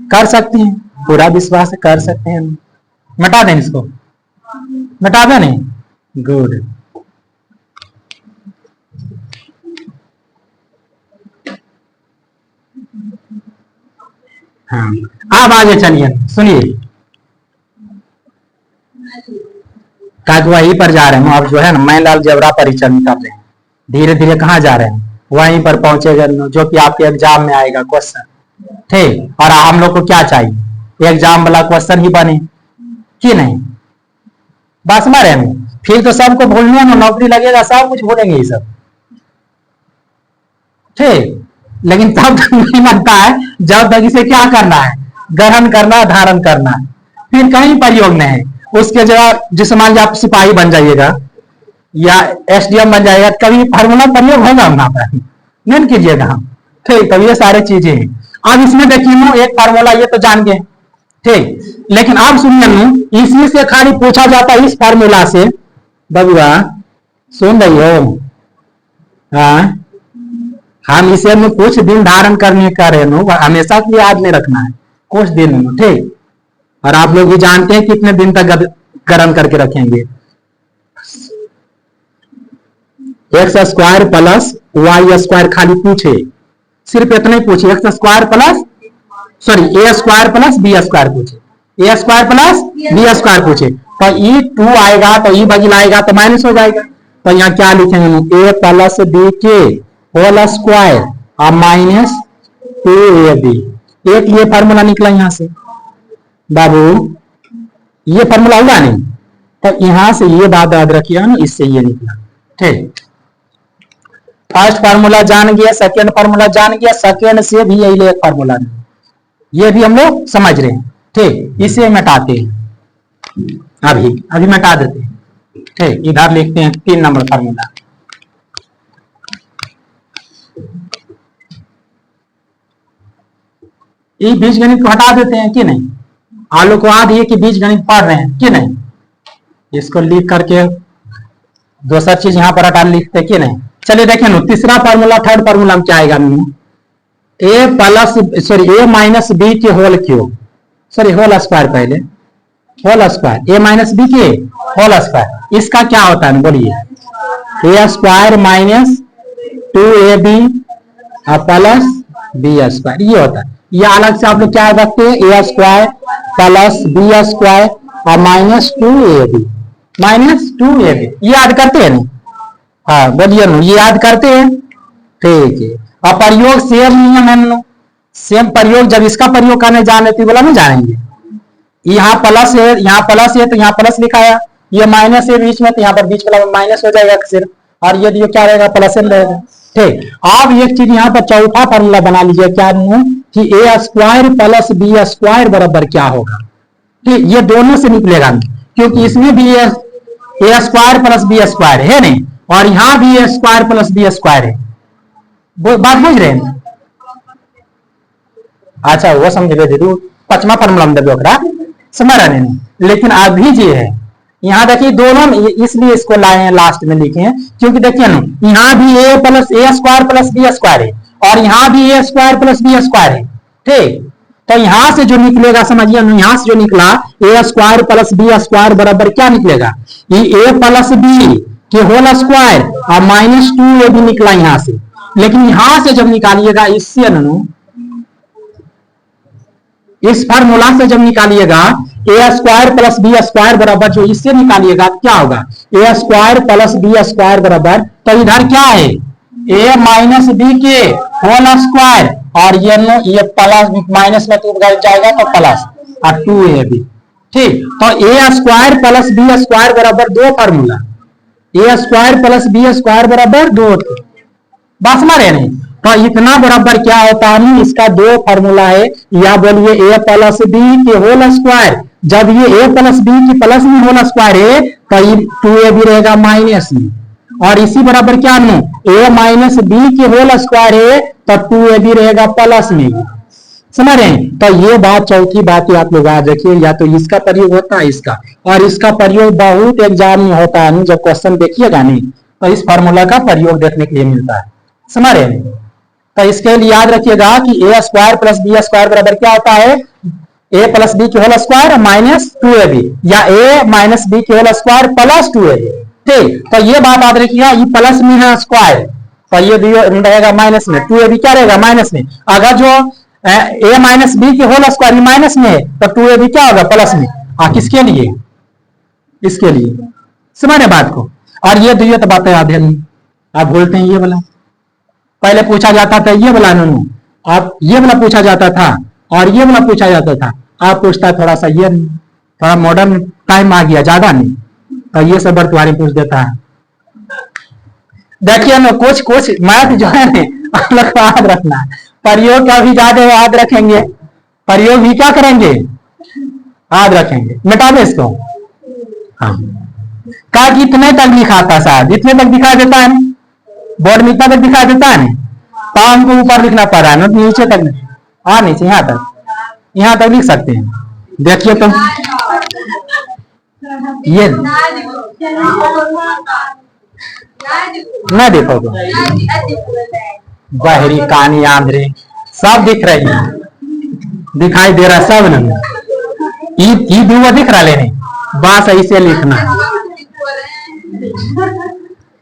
कर सकते हैं, पूरा विश्वास है कर सकते हैं। मिटा दें इसको, मिटा दें नहीं, गुड। हाँ, अब आगे चलिए, सुनिए, काज वहीं पर जा रहे हैं अब, जो है ना मैन अलजेब्रा पर ही चल कर रहे हैं, धीरे धीरे कहाँ जा रहे हैं, वहीं पर पहुंचेगा जो कि आपके एग्जाम में आएगा क्वेश्चन। ठीक, और हम लोग को क्या चाहिए, एग्जाम वाला क्वेश्चन ही बने कि नहीं, बस में रहेंगे, फिर तो सबको भूलने में नौकरी लगेगा, सब कुछ भूलेंगे ये सब। ठीक, लेकिन तब तक नहीं बनता है जब तक इसे क्या करना है, ग्रहण करना, धारण करना, फिर कहीं प्रयोग नहीं है। उसके जगह जिस मान लीजिए आप सिपाही बन जाइएगा या एसडीएम बन जाएगा, कभी फार्मूला प्रयोग होगा वहां पर, नहीं कीजिएगा हम। ठीक, तब ये सारे चीजें हैं। अब इसमें देखिए एक फार्मूला ये तो जान गए, ठीक, लेकिन आप सुनिए इसी से खाली पूछा जाता है, इस फार्मूला से बबुआ सुन रही हो, हाँ, हम इसे में कुछ दिन धारण करने का रहे, हमेशा के लिए याद नहीं रखना है, कुछ दिन में। ठीक, और आप लोग भी जानते हैं कितने दिन तक ग्रहण करके रखेंगे, x square plus y square खाली पूछे, सिर्फ इतना ही पूछे, x square plus a square plus b square पूछे, a square plus b square पूछे, तो e 2 आएगा तो e बगिल आएगा तो माइनस हो जाएगा, तो यहाँ क्या लिखेंगे, a प्लस b के होल स्क्वायर और माइनस 2ab, एक ये फार्मूला निकला यहां से बाबू, ये फार्मूला हुआ नहीं, तो यहां से ये बात याद रखिए ना, इससे ये निकला। ठीक, फर्स्ट फार्मूला जान गया, सेकेंड फार्मूला जान गया, सेकेंड से भी यही एक फार्मूला, ये भी हम लोग समझ रहे हैं। ठीक, इसे मिटाते हैं, अभी मिटा देते हैं। ठीक, इधर लिखते हैं 3 नंबर फार्मूला। ये बीज गणित को हटा देते हैं कि नहीं, आलू को आद ये कि बीज गणित पढ़ रहे हैं कि नहीं, इसको लिख करके दूसरा चीज यहाँ पर हटा लिखते कि नहीं। चलिए देखें ना, तीसरा फार्मूला, थर्ड फार्मूला में क्या आएगा, A plus sorry A minus B के whole cube, sorry whole square, पहले whole square, A minus B के होल स्क्वायर, इसका क्या होता है बोलिए, A square minus 2ab plus B square, ये होता है। ये अलग से आप लोग क्या रखते हैं, ए स्क्वायर प्लस बी स्क्वायर और माइनस 2ab, ये याद करते हैं ना, हाँ बोलिए ना, ये याद करते हैं। ठीक है, और प्रयोग सेम नियम है, सेम प्रयोग, जब इसका प्रयोग करने जाने तो बोला नहीं जानेंगे, यहाँ प्लस है, यहाँ प्लस है तो यहाँ प्लस लिखाया, ये माइनस है बीच में तो यहाँ पर बीच वाला माइनस हो जाएगा सिर्फ, और ये क्या रहेगा, प्लस रहेगा। ठीक, आप एक चीज यहाँ पर चौथा फार्मूला बना लीजिए, क्या कि ए स्क्वायर प्लस बी स्क्वायर बराबर क्या होगा। ठीक, ये दोनों से निकलेगा, क्योंकि इसमें भी ए स्क्वायर प्लस बी स्क्वायर है नहीं, और यहाँ भी ए स्क्वायर प्लस बी स्क्वायर है, बात बुझ रहे हैं। अच्छा वो समझ गए, पांचवा फार्मूला में समझ रहे नहीं, लेकिन अभी जो है यहाँ देखिए दोनों, इसलिए इसको लाए हैं लास्ट में लिखे हैं, क्योंकि देखिए ना, यहाँ भी ए plus A square plus B square है, और यहाँ भी ए स्क्वायर प्लस बी स्क्वायर है। ठीक, तो यहाँ से जो निकलेगा समझिए, यहाँ से जो निकला ए स्क्वायर प्लस बी स्क्वायर बराबर क्या निकलेगा, ये ए प्लस बी के होल स्क्वायर और माइनस 2ab निकला यहाँ से। लेकिन यहाँ से जब निकालिएगा इससे ना, इस फार्मूला से जब निकालिएगा ए स्क्वायर प्लस बी स्क्वायर बराबर, जो इससे निकालिएगा क्या होगा, ए स्क्वायर प्लस बी स्क्वायर बराबर, तो इधर क्या है, ए माइनस बी के होल स्क्वायर, और ये प्लस माइनस में तो जाएगा तो प्लस, और 2ab। ठीक, तो ए स्क्वायर प्लस बी स्क्वायर बराबर 2 फार्मूला, ए स्क्वायर प्लस बी स्क्वायर बराबर 2, बस मारे नहीं, तो इतना बराबर क्या होता है, इसका 2 फार्मूला है, या बोलिए ए प्लस बी के होल स्क्वायर, जब ये ए प्लस बी की प्लस में होल स्क्वायर है तो ये 2ab रहेगा माइनस में, और इसी बराबर क्या नो, ए माइनस बी के होल स्क्वायर है तो 2ab रहेगा प्लस में, समझ रहे हैं। तो ये बात, चौथी बात आप लोग याद रखिए, या तो इसका प्रयोग होता है इसका, और इसका प्रयोग बहुत एग्जाम में होता है, जब क्वेश्चन देखिएगा नहीं तो इस फार्मूला का प्रयोग देखने के लिए मिलता है, समझ रहे हैं। तो इसके लिए याद रखिएगा कि ए स्क्वायर प्लस बी स्क्वायर बराबर क्या होता है, ए प्लस बी के होल स्क्वायर माइनस 2ab, या ए माइनस बी के होल स्क्वायर प्लस 2ab। ठीक, तो ये बात याद रखिएगा, ये प्लस में है स्क्वायर, तो ये रहेगा माइनस में, 2ab क्या रहेगा माइनस में। अगर जो ए माइनस बी के होल स्क्वायर माइनस में है तो 2ab क्या होगा प्लस में, किसके लिए, इसके लिए, समझ रहे बात को। और ये दुइये तो बातें याद है नहीं, आप बोलते हैं ये वाला पहले पूछा जाता था, ये वाला नू आप ये वाला पूछा जाता था, और ये वाला पूछा जाता था, आप पूछता थोड़ा सा, ये थोड़ा मॉडर्न टाइम आ गया, ज्यादा नहीं, तो ये सब तुम्हारे पूछ देता है। देखिए ना, कुछ मैथ जो है ना आप लोग याद रखना, प्रयोग का भी ज्यादा याद रखेंगे, प्रयोग भी क्या करेंगे याद रखेंगे, मिटा दे इसको। हाँ, का इतने तक दिखाता शायद, इतने तक दिखा देता है, बोर्ड में इतना तक दिखा देता है, तो हमको ऊपर लिखना पड़ रहा है ना, नीचे तक नहीं, हाँ नीचे यहाँ तक लिख सकते हैं। देखिए तो ये नहीं देखोगे, बहरी कानी आंध्रे सब दिख रही है, दिखाई दे रहा सब नहीं, ईद दिख रहा लेने, बस ऐसे लिखना।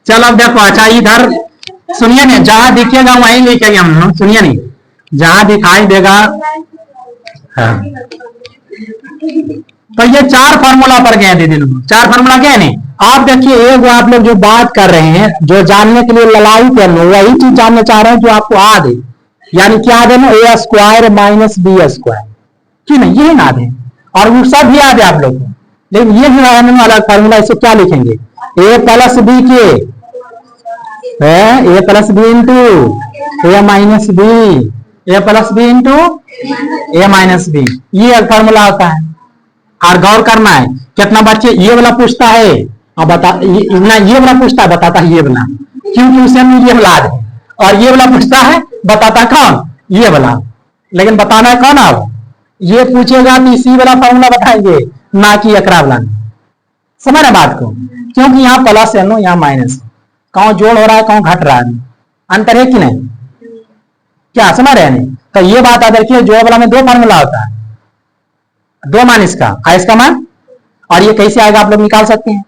चलो अब देखो, अच्छा इधर सुनिए नहीं, जहां दिखेगा वहीं लिखेंगे हम, सुनिए नहीं, जहां दिखाई देगा। हाँ, तो ये 4 फार्मूला पर गए दीदी लोग, 4 फार्मूला क्या है नहीं। आप देखिए, एक आप लोग जो बात कर रहे हैं, जो जानने के लिए लड़ाई कर लो, वही चीज जानना चाह रहे हैं जो आपको आ दे, यानी क्या याद है ना, ए स्क्वायर माइनस बी स्क्वायर, क्यों नहीं, ये याद है और वो सब भी याद है आप लोग को। लेकिन ये जो है अलग फार्मूला, इसे क्या लिखेंगे, ए प्लस बी के ए प्लस बी इंटू ए माइनस बी, ए प्लस बी इंटू ए माइनस बी, ये फार्मूला होता है। और गौर करना है, कितना बच्चे ये वाला पूछता है और बता ना, ये वाला पूछता है बताता है ये वाला, क्योंकि उसे हम ये वाला है, और ये वाला पूछता है बताता है कौन, ये वाला। लेकिन बताना है कौन, आप ये पूछेगा तो इसी वाला फॉर्मूला बताएंगे, ना कि एकरा वाला। समझ रहे बात को, क्योंकि यहाँ प्लस है नो, यहाँ माइनस, कौन जोड़ हो रहा है कौन घट रहा है, अंतर है कि नहीं, क्या समझ रहे हैं। तो ये बात आप देखिए, जोड़ वाला में दो फॉर्मूला होता है, दो मान इसका इसका मान, और ये कैसे आएगा आप लोग निकाल सकते हैं,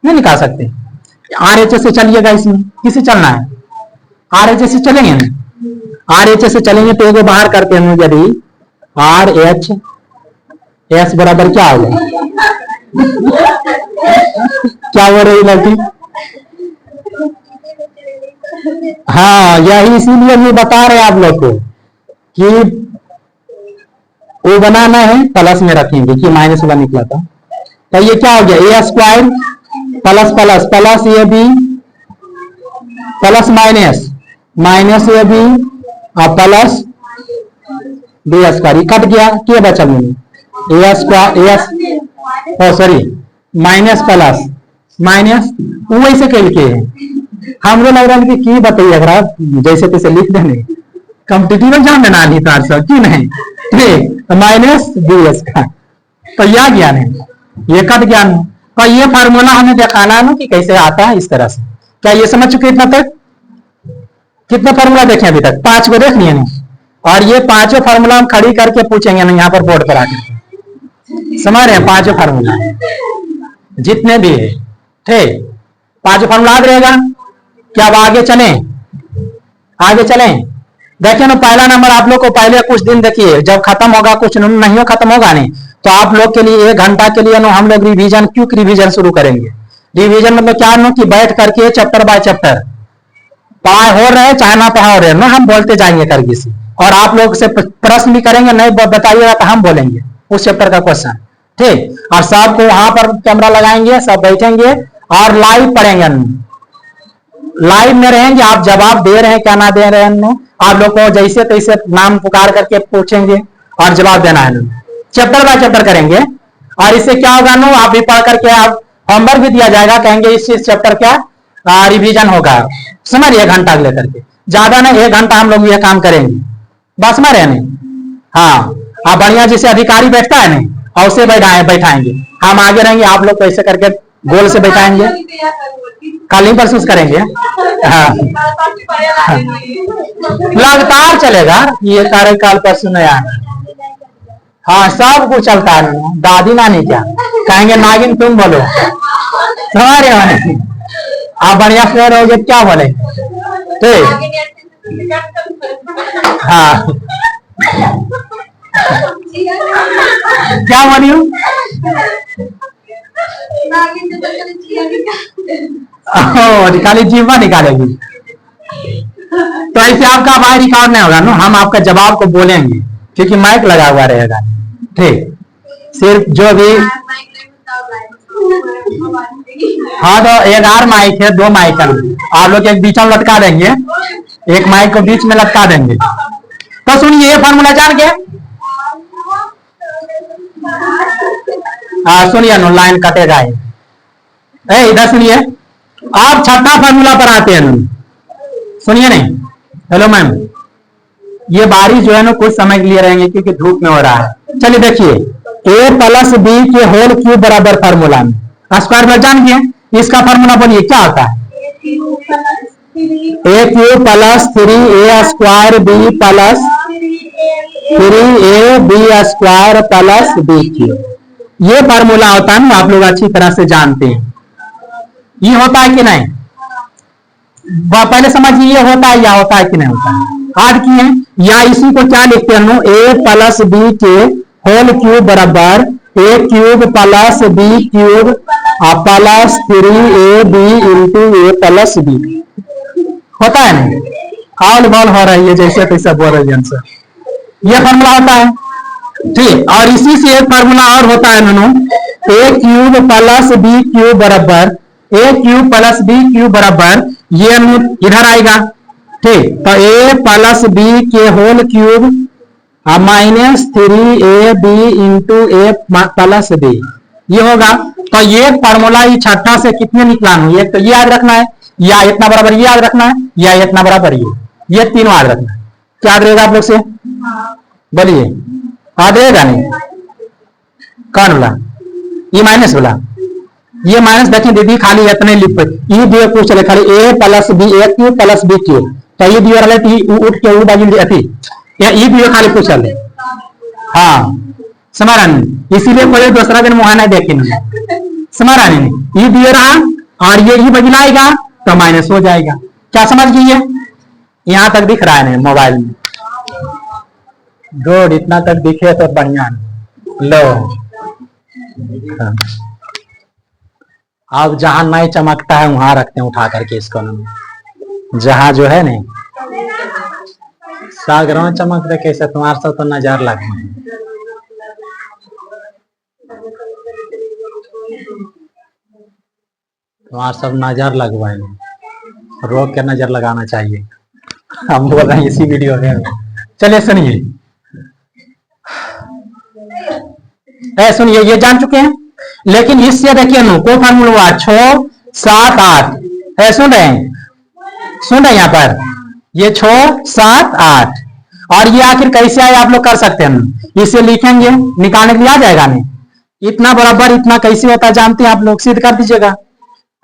नहीं निकाल सकते। RHS से चलिएगा, इसमें किसे चलना है, RHS से चलेंगे ना, RHS से चलेंगे तो एगो बाहर करते हैं, यदि RHS बराबर क्या होगा, क्या हो रही लड़की, हाँ यही इसीलिए भी बता रहे हैं आप लोग को कि वो बनाना है, प्लस में रखेंगे कि माइनस वाला निकला था। तो ये क्या हो गया, A square plus plus plus A B plus minus minus A B और प्लस बी स्क्वायर, कट गया, क्या बचा मुझे, A square sorry minus plus minus, वैसे कह के हम लोग लग रहा है कि बताइए, अगर आप जैसे तैसे लिख देंगे, कॉम्पिटिटिव एग्जाम में ना नहीं था सर, क्यों नहीं, ठीक, माइनस बी स्क्वायर, तो यह ज्ञान है, ये कट ज्ञान है। तो ये फार्मूला हमें दिखाना है ना कि कैसे आता है इस तरह से। क्या ये समझ चुके इतना तक, कितने फार्मूला देखे अभी तक, 5 को देख लिए, और ये पांचों फार्मूला हम खड़ी करके पूछेंगे ना यहाँ पर बोर्ड पर आकर, समझ रहे हैं, पांचों फार्मूला जितने भी है, ठीक, पांचों फार्मूला याद रहेगा। क्या अब आगे चलें, आगे चलें, देखिए ना, पहला नंबर आप लोग को पहले कुछ दिन देखिए, जब खत्म होगा, कुछ नहीं हो खत्म होगा नहीं, तो आप लोग के लिए 1 घंटा के लिए हम लोग रिवीजन, क्विक रिवीजन शुरू करेंगे। रिवीजन मतलब क्या नो, कि बैठ करके चैप्टर बाय चैप्टर पढ़ाई हो रहे चाहे ना पढ़ा हो रहे ना, हम बोलते जाएंगे करके से, और आप लोग से प्रश्न भी करेंगे, नहीं बताइएगा तो हम बोलेंगे उस चैप्टर का क्वेश्चन, ठीक। और सबको वहां पर कैमरा लगाएंगे, सब बैठेंगे और लाइव पढ़ेंगे, लाइव में रहेंगे, आप जवाब दे रहे हैं क्या ना दे रहे हैं, आप लोग को जैसे तैसे नाम पुकार करके पूछेंगे और जवाब देना है, चैप्टर बाय चैप्टर करेंगे। और इससे क्या होगा नो, आप भी पढ़ करके आप होमवर्क भी दिया जाएगा, कहेंगे इस चैप्टर क्या रिवीजन होगा, समझिए 1 घंटा लेकर के, ज्यादा नहीं 1 घंटा हम लोग ये काम करेंगे, बस समझ रहे नहीं, हाँ आप बढ़िया जैसे अधिकारी बैठता है नहीं, और उसे बैठाएंगे, हम आगे रहेंगे, आप लोग को ऐसे करके गोल से बैठाएंगे, कल ही परसों करेंगे, हाँ लगातार चलेगा ये कार्यकाल परसों नया, हाँ सब कुछ चलता है, दादी नानी क्या कहेंगे, नागिन तुम बोलो, समझ रहे हो, आप बढ़िया से रहोगे क्या बोले, ठीक, हाँ क्या बोली हूँ, खाली जीवा निकालेगी, तो ऐसे आपका बाहर रिकॉर्ड नहीं होगा ना, हम आपका जवाब को बोलेंगे क्योंकि माइक लगा हुआ रहेगा, ठीक, सिर्फ जो भी, हाँ तो 1 माइक है, 2 माइक है, आप लोग एक बीच में लटका देंगे, एक माइक को बीच में लटका देंगे। तो सुनिए ये फॉर्मूला जान के, हाँ सुनिए नो, लाइन कटेगा, इधर सुनिए, आप छठा फार्मूला पर आते हैं, सुनिए नहीं, हेलो मैम, ये बारिश जो है ना कुछ समय के लिए रहेंगे क्योंकि धूप में हो रहा है। चलिए देखिए, a प्लस बी के होल क्यूब बराबर फार्मूला में स्क्वायर में जान गए, इसका फार्मूला बोलिए क्या होता है, a cube plus 3a square B plus 3ab square plus B cube, ये फार्मूला होता है ना, आप लोग अच्छी तरह से जानते हैं, ये होता है कि नहीं, पहले समझिए ये होता है या होता है कि नहीं होता है, आज किए, या इसी को क्या लिखते हैं, a प्लस बी के होल क्यूब बराबर a cube plus B cube plus 3ab into a plus B, होता है नहीं, ऑल बॉल हो रही है जैसे तैसे बोल रही आंसर। ये फॉर्मूला होता है ठीक। और इसी से एक फॉर्मूला और होता है नोनो, ए क्यूब प्लस बी क्यूब बराबर ए क्यूब प्लस बी क्यूब बराबर ये इधर आएगा ठीक। तो ए प्लस बी के होल क्यूब -3ab इंटू ए प्लस बी ये होगा। तो ये फॉर्मूला ये छठा से कितने निकलाना है, तो ये याद रखना है, या इतना बराबर ये याद रखना है, या इतना बराबर ये तीनों याद रखना है। क्या याद रहेगा आप लोग से बोलिए, याद रहेगा नहीं? कौन बोला? ये माइनस बोला, ये माइनस देखिए दीदी खाली इतने लिख ये दिए पूछ चले खाली ए प्लस बी ए क्यूब प्लस बी क्यूब, तो ये दिए रहे उठ के ऊ बाजी अथी ये दिए खाली पूछ चले। हाँ समारानी, इसीलिए कोई दूसरा दिन मुहाना देखे नहीं समारानी ये दिए रहा और ये बदलाएगा तो माइनस हो जाएगा। क्या समझ गई है? यहां तक दिख रहा है नहीं मोबाइल में? गुड, इतना तक दिखे तो बढ़िया। लो अब जहां नहीं चमकता है वहां रखते हैं उठा करके इसको, जहां जो है नहीं सागरों चमक दे कैसे तुम्हारे साथ तो नजर लग तुम्हारे सब नजर लगवाए, रोक के नजर लगाना चाहिए। हम बोल रहे हैं इसी वीडियो में। चलिए सुनिए, सुनिए ये जान चुके हैं, लेकिन इससे देखिए नो कोई फार्मूला हुआ 6 7 8 सुन रहे हैं, सुन रहे हैं यहाँ पर ये 6 7 8 और ये आखिर कैसे आए आप लोग कर सकते हैं, इसे लिखेंगे निकालने के लिए आ जाएगा नहीं। इतना बराबर इतना कैसे होता है जानते हैं आप लोग? सिद्ध कर दीजिएगा,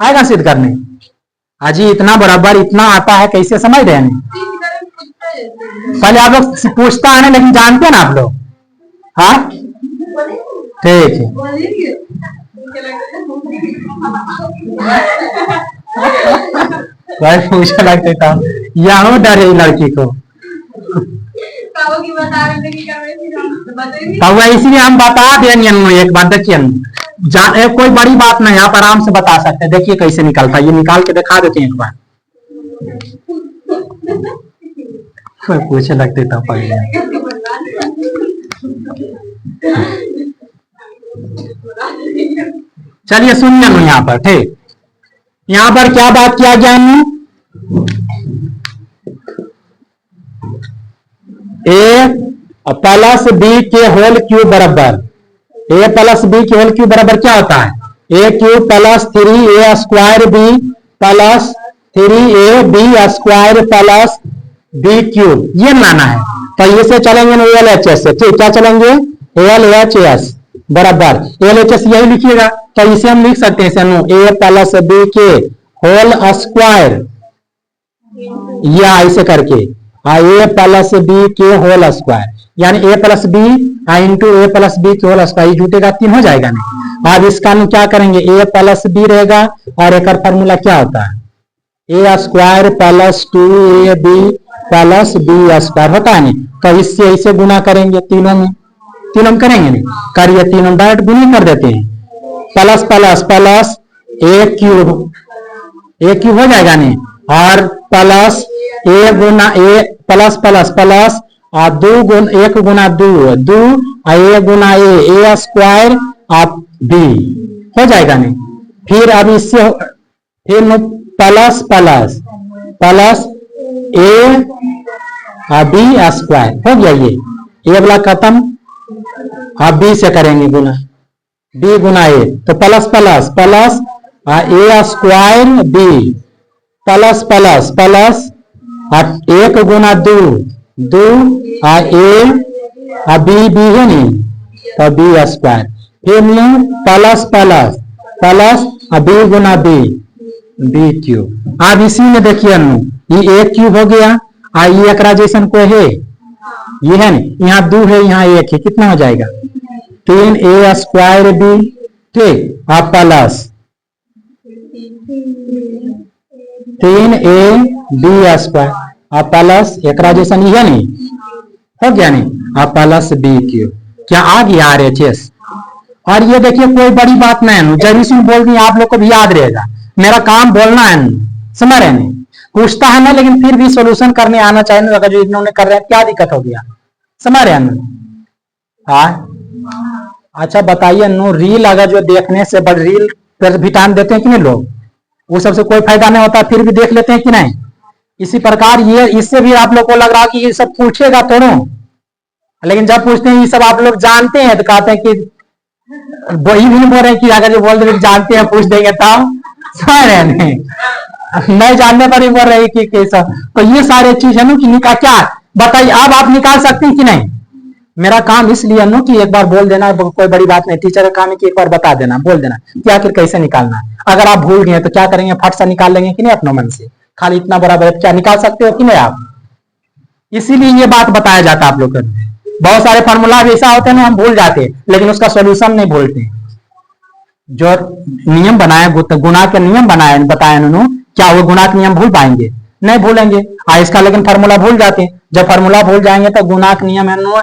आएगा सिद्ध करने? अजी इतना बराबर इतना आता है कैसे, समझ रहे हैं? पहले आप लोग पूछता है लेकिन जानते हैं ना आप लोग? हाँ ठीक है। भाई पूछा लगते था यहाँ डरे लड़की को, इसीलिए हम बता देंगे। एक बात देखिए कोई बड़ी बात नहीं, आप आराम से बता सकते हैं। देखिए कैसे निकलता है, ये निकाल के दिखा देते हैं एक बार। पूछे लगते था पहले। चलिए सुनिए ना यहाँ पर ठीक, यहाँ पर क्या बात किया गया? ए प्लस बी के होल क्यूब बराबर ए प्लस बी के होल क्यूब बराबर क्या होता है? A cube plus 3a square B plus 3a B square plus B cube, ये लाना है। तो इसे चलेंगे LHS से ठीक, क्या चलेंगे? LHS बराबर LHS यही लिखिएगा। तो इसे हम लिख सकते हैं ए प्लस बी के होल स्क्वायर, या ऐसे करके ए प्लस बी के होल स्क्वायर, यानी ए प्लस बी इंटू ए प्लस बी के होल स्क्वायर, जुटेगा 3 हो जाएगा नहीं। अब इसका क्या करेंगे? ए प्लस बी रहेगा और एक फार्मूला क्या होता है? A square plus 2ab plus B square होता है नहीं। तो इससे इसे गुना करेंगे, तीनों में करेंगे नहीं, करिए तीनों डायरेक्ट गुना कर देते हैं। प्लस प्लस प्लस ए क्यूब हो जाएगा नहीं, और plus A Guna A plus plus plus और 1 गुना 2 ए गुना ए स्क्वायर आप बी हो जाएगा नहीं। फिर अब इससे फिर plus plus plus A B square हो गया, ये वाला खत्म। आप बी से करेंगे गुना, बी गुना ए, तो plus plus plus A square B plus plus plus 1 गुना 2 ए बी है नहीं, तो बी स्क्वायर। फिर प्लस प्लस प्लस बी गुना बी क्यूब। अब इसी में देखिए ये ए क्यूब हो गया, ये एक जैसन को है, ये है ना, यहाँ 2 है यहाँ 1 है, कितना हो जाएगा? 3a स्क्वायर बी ठीक, आप प्लस 3a बी स्क्वायर आप प्लस एक जैसन ये नहीं हो गया नहीं, आप प्लस बी क्यूब। क्या आ गया RHS? और ये देखिए कोई बड़ी बात नहीं है, जब इसमें बोल दी आप लोग को भी याद रहेगा। मेरा काम बोलना है, समझ रहे नहीं? पूछता है ना, लेकिन फिर भी सोल्यूशन करने आना चाहिए। अगर जो इन्होंने कर रहे हैं, क्या दिक्कत हो गया, समझ रहे हैं? हाँ, अच्छा बताइए नो, रील अगर जो देखने से बड़ रील पर भी टाइम देते हैं कि नहीं लोग, वो सबसे कोई फायदा नहीं होता, फिर भी देख लेते हैं कि नहीं? इसी प्रकार ये, इससे भी आप लोग को लग रहा कि ये सब पूछेगा थोड़ा, लेकिन जब पूछते हैं ये सब आप लोग जानते हैं तो कहते हैं कि वही भी बोल रहे हैं कि अगर जो बोल रहे जानते हैं पूछ देंगे तब, समझ रहे नहीं जानने पर ही बोल रहे कि कैसा। तो ये सारे चीज है ना कि निकाल, क्या बताइए अब आप निकाल सकते हैं कि नहीं? मेरा काम इसलिए नो कि एक बार बोल देना, कोई बड़ी बात नहीं। टीचर का काम है कि एक बार बता देना, बोल देना कि आखिर कैसे निकालना है। अगर आप भूल गए तो क्या करेंगे, फट से निकाल लेंगे कि नहीं अपने मन से? खाली इतना बड़ा क्या निकाल सकते हो कि नहीं आप? इसीलिए ये बात बताया जाता है आप लोग को। बहुत सारे फॉर्मूला ऐसा होते हैं ना, हम भूल जाते हैं, लेकिन उसका सोल्यूशन नहीं भूलते। जो नियम बनाए, गुणा के नियम बनाए बताए उन्होंने, क्या वो गुणा के नियम भूल पाएंगे? नहीं भूलेंगे। इसका लेकिन फार्मूला भूल जाते हैं। जब फार्मूला भूल जाएंगे तो गुणा के नियम है नो,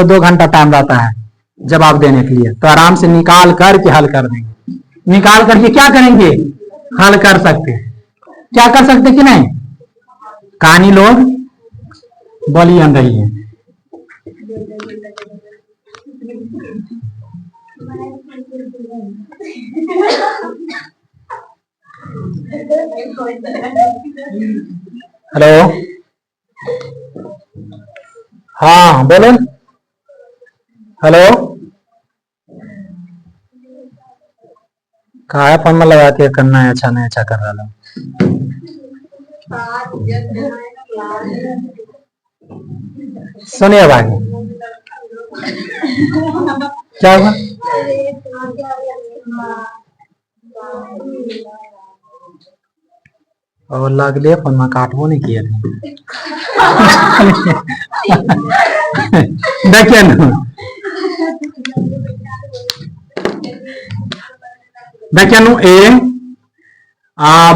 2 घंटा टाइम रहता है जवाब देने के लिए, तो आराम से निकाल करके हल कर देंगे। निकाल करके क्या करेंगे, हल कर सकते हैं। क्या कर सकते कि नहीं? कहानी लोग बोलिए अंदर ही है। हेलो, हाँ बोलो। हेलो, कहा है फॉर्मूला लगा के करना है, अच्छा नहीं अच्छा कर रहा है। सुनिए भाई, क्या हुआ? और लगले फोन में काटबो नहीं किया देखिए ना, देखिए नु ए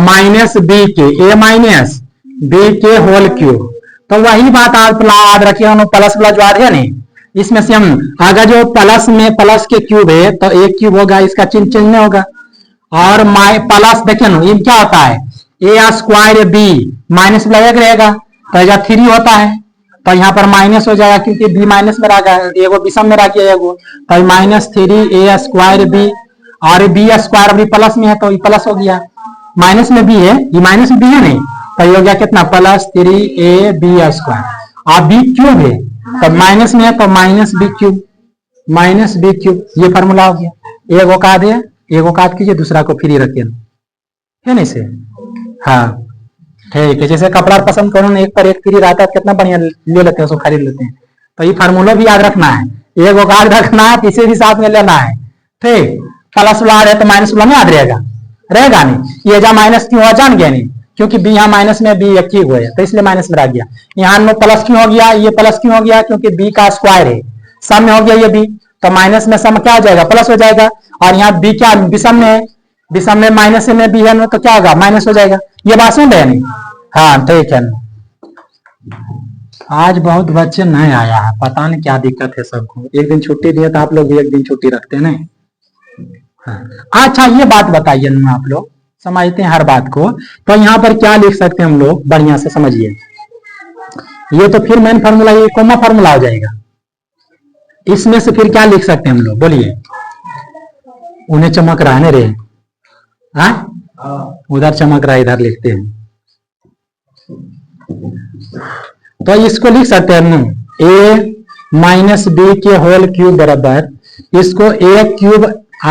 माइनस बी के, ए माइनस बी के होल क्यूब। तो वही बात आप याद रखिए, प्लस प्लस जो आ रही है नहीं, इसमें से हम अगर जो प्लस में प्लस के क्यूब है तो एक क्यूब होगा, इसका चिन्ह चेंज नहीं होगा। और प्लस देखिए ना, ये क्या होता है, ए स्क्वायर बी माइनस एक रहेगा तो यहाँ 3 होता है, तो यहाँ पर माइनस हो जाएगा क्योंकि बी माइनस में रखा है, एगो विषम में रखिए एगो, तो -3 ए स्क्वायर बी, और बी स्क्वायर भी प्लस में है तो ये प्लस हो गया, माइनस में बी है, ये माइनस में बी है नहीं, तो ये हो गया कितना, +3 ए बी स्क्वायर। और बी क्यूब है तो माइनस में है तो -b क्यूब, -b क्यूब, ये फॉर्मूला हो गया। एक औकात है, एक औकात कीजिए, दूसरा को फ्री रखिए, है नहीं से? हाँ ठीक है, जैसे कपड़ा पसंद करो ना, एक पर एक फ्री रहता है, कितना बढ़िया ले लेते हैं, उसको खरीद लेते हैं। तो ये फार्मूला भी याद रखना है, एक औकात रखना है, इसे भी साथ में लेना है। ठीक, प्लस वाला है तो माइनस वाला नहीं याद रहेगा, रहेगा नहीं। ये जा माइनस क्यों हुआ जान गया नहीं, क्योंकि बी यहाँ माइनस में, बी एक क्यूब है तो इसलिए माइनस में रह गया। यहाँ में प्लस क्यों हो गया, ये प्लस क्यों हो गया, क्योंकि बी का स्क्वायर है, सम में हो गया ये बी, तो माइनस में सम क्या हो जाएगा, प्लस हो जाएगा। और यहाँ बी क्या विषम में है, विषम में माइनस में बी है तो क्या होगा, माइनस हो जाएगा। ये बात सुन रहे नहीं? हाँ ठीक है। आज बहुत बच्चे नहीं आया है, पता नहीं क्या दिक्कत है सबको। एक दिन छुट्टी दिए तो आप लोग भी एक दिन छुट्टी रखते हैं नहीं? हाँ। अच्छा ये बात बताइए ना, आप लोग समझते हैं हर बात को, तो यहाँ पर क्या लिख सकते हैं हम लोग, बढ़िया से समझिए। ये तो फिर मेन फार्मूला, ये कोमा फार्मूला हो जाएगा। इसमें से फिर क्या लिख सकते हैं हम लोग, बोलिए। उन्हें चमक रहा है रे, हाँ उधर चमक रहा है, इधर लिखते हैं। तो इसको लिख सकते हैं हम, a माइनस बी के होल क्यूब बराबर, इसको a cube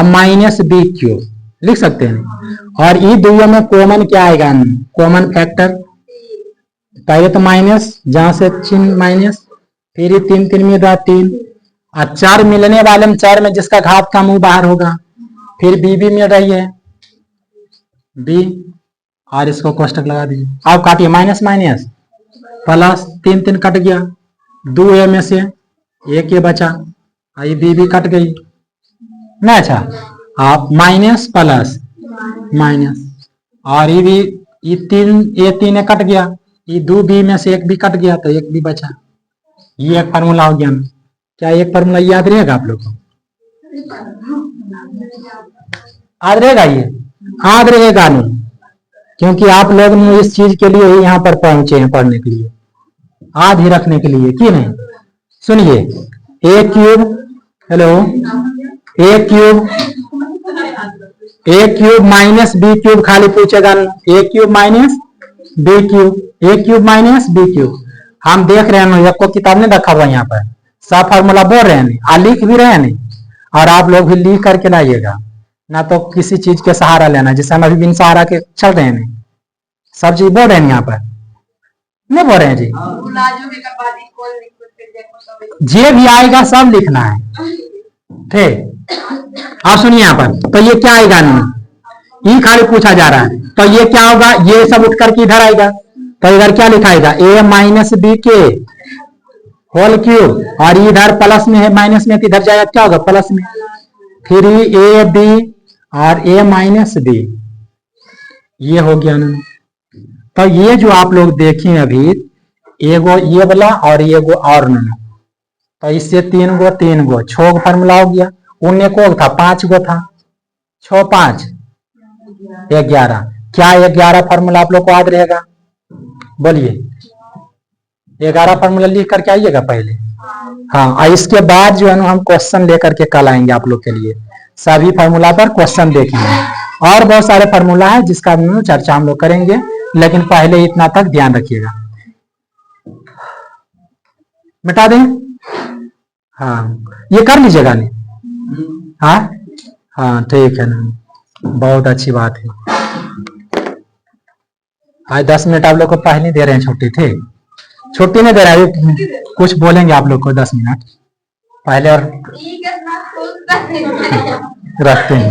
minus B cube लिख सकते हैं। और ये दोनों में कॉमन क्या आएगा, कॉमन फैक्टर, पहले तो माइनस, जहां से चिन्ह माइनस, फिर 3 3 में 3, और 4 मिलने वाले में 4 में जिसका घात का मुंह बाहर होगा, फिर बी भी मिल रही है बी, और इसको कोष्टक लगा दीजिए। अब काटिए, माइनस माइनस प्लस, 3 3 कट गया, 2 ए में से 1 ये बचा, ये बी भी कट गई ना। अच्छा, आप माइनस प्लस माइनस, और ये भी, ये 3 कट गया, ये 2 बी में से 1 भी कट गया तो 1 भी बचा। ये एक फार्मूला हो गया। क्या एक फार्मूला याद रहेगा आप लोग को? याद रहेगा, ये याद रहेगा नहीं? क्योंकि आप लोग इस चीज के लिए ही यहाँ पर पहुंचे हैं, पढ़ने के लिए, आधी रखने के लिए, कि नहीं? सुनिए, ए क्यूब, हेलो, ए क्यूब माइनस बी क्यूब खाली पूछेगा, ए क्यूब माइनस बी क्यूब, ए क्यूब माइनस बी क्यूब। हम देख रहे हैं, आपको किताब ने रखा हुआ यहाँ पर सब फार्मूला बोल रहे हैं, लिख भी रहे हैं, और आप लोग भी लिख करके लाइएगा, ना तो किसी चीज के सहारा लेना, जिससे हम अभी बिन सहारा के चल रहे हैं। सब चीज बोल रहे हैं यहाँ पर, नहीं बोल रहे हैं जी? जे भी आएगा सब लिखना है, ठीक? आप सुनिए यहाँ पर, तो ये क्या आएगा नहीं, ई खाली पूछा जा रहा है, तो ये क्या होगा, ये सब उठ करके इधर आएगा, तो इधर क्या लिखाएगा, ए माइनस बी के होल क्यूब, और इधर प्लस में है, माइनस में, इधर जाएगा क्या होगा, प्लस में, फिर ए बी और ए माइनस बी, ये हो गया ना। तो ये जो आप लोग देखें अभी, एगो ये वाला और ये गो और ना, तो इससे तीन गो 6 फार्मूला हो गया, उन्हें को था 5 गो था, 6 5 11, क्या 11 फार्मूला आप लोग को याद रहेगा? बोलिए, 11 फार्मूला लिख करके आइएगा पहले। हाँ, और इसके बाद जो है ना हम क्वेश्चन लेकर के कल आएंगे आप लोग के लिए, सभी फार्मूला पर क्वेश्चन देखेंगे, और बहुत सारे फार्मूला है जिसका चर्चा हम लोग करेंगे, लेकिन पहले इतना तक ध्यान रखिएगा। मिटा दें? हाँ, ये कर लीजिएगा नहीं? हाँ हाँ, ठीक है ना, बहुत अच्छी बात है। आज 10 मिनट आप लोग को पहले दे रहे हैं छुट्टी, थे छुट्टी नहीं दे रहा है, कुछ बोलेंगे आप लोग को 10 मिनट पहले, और रखते हैं।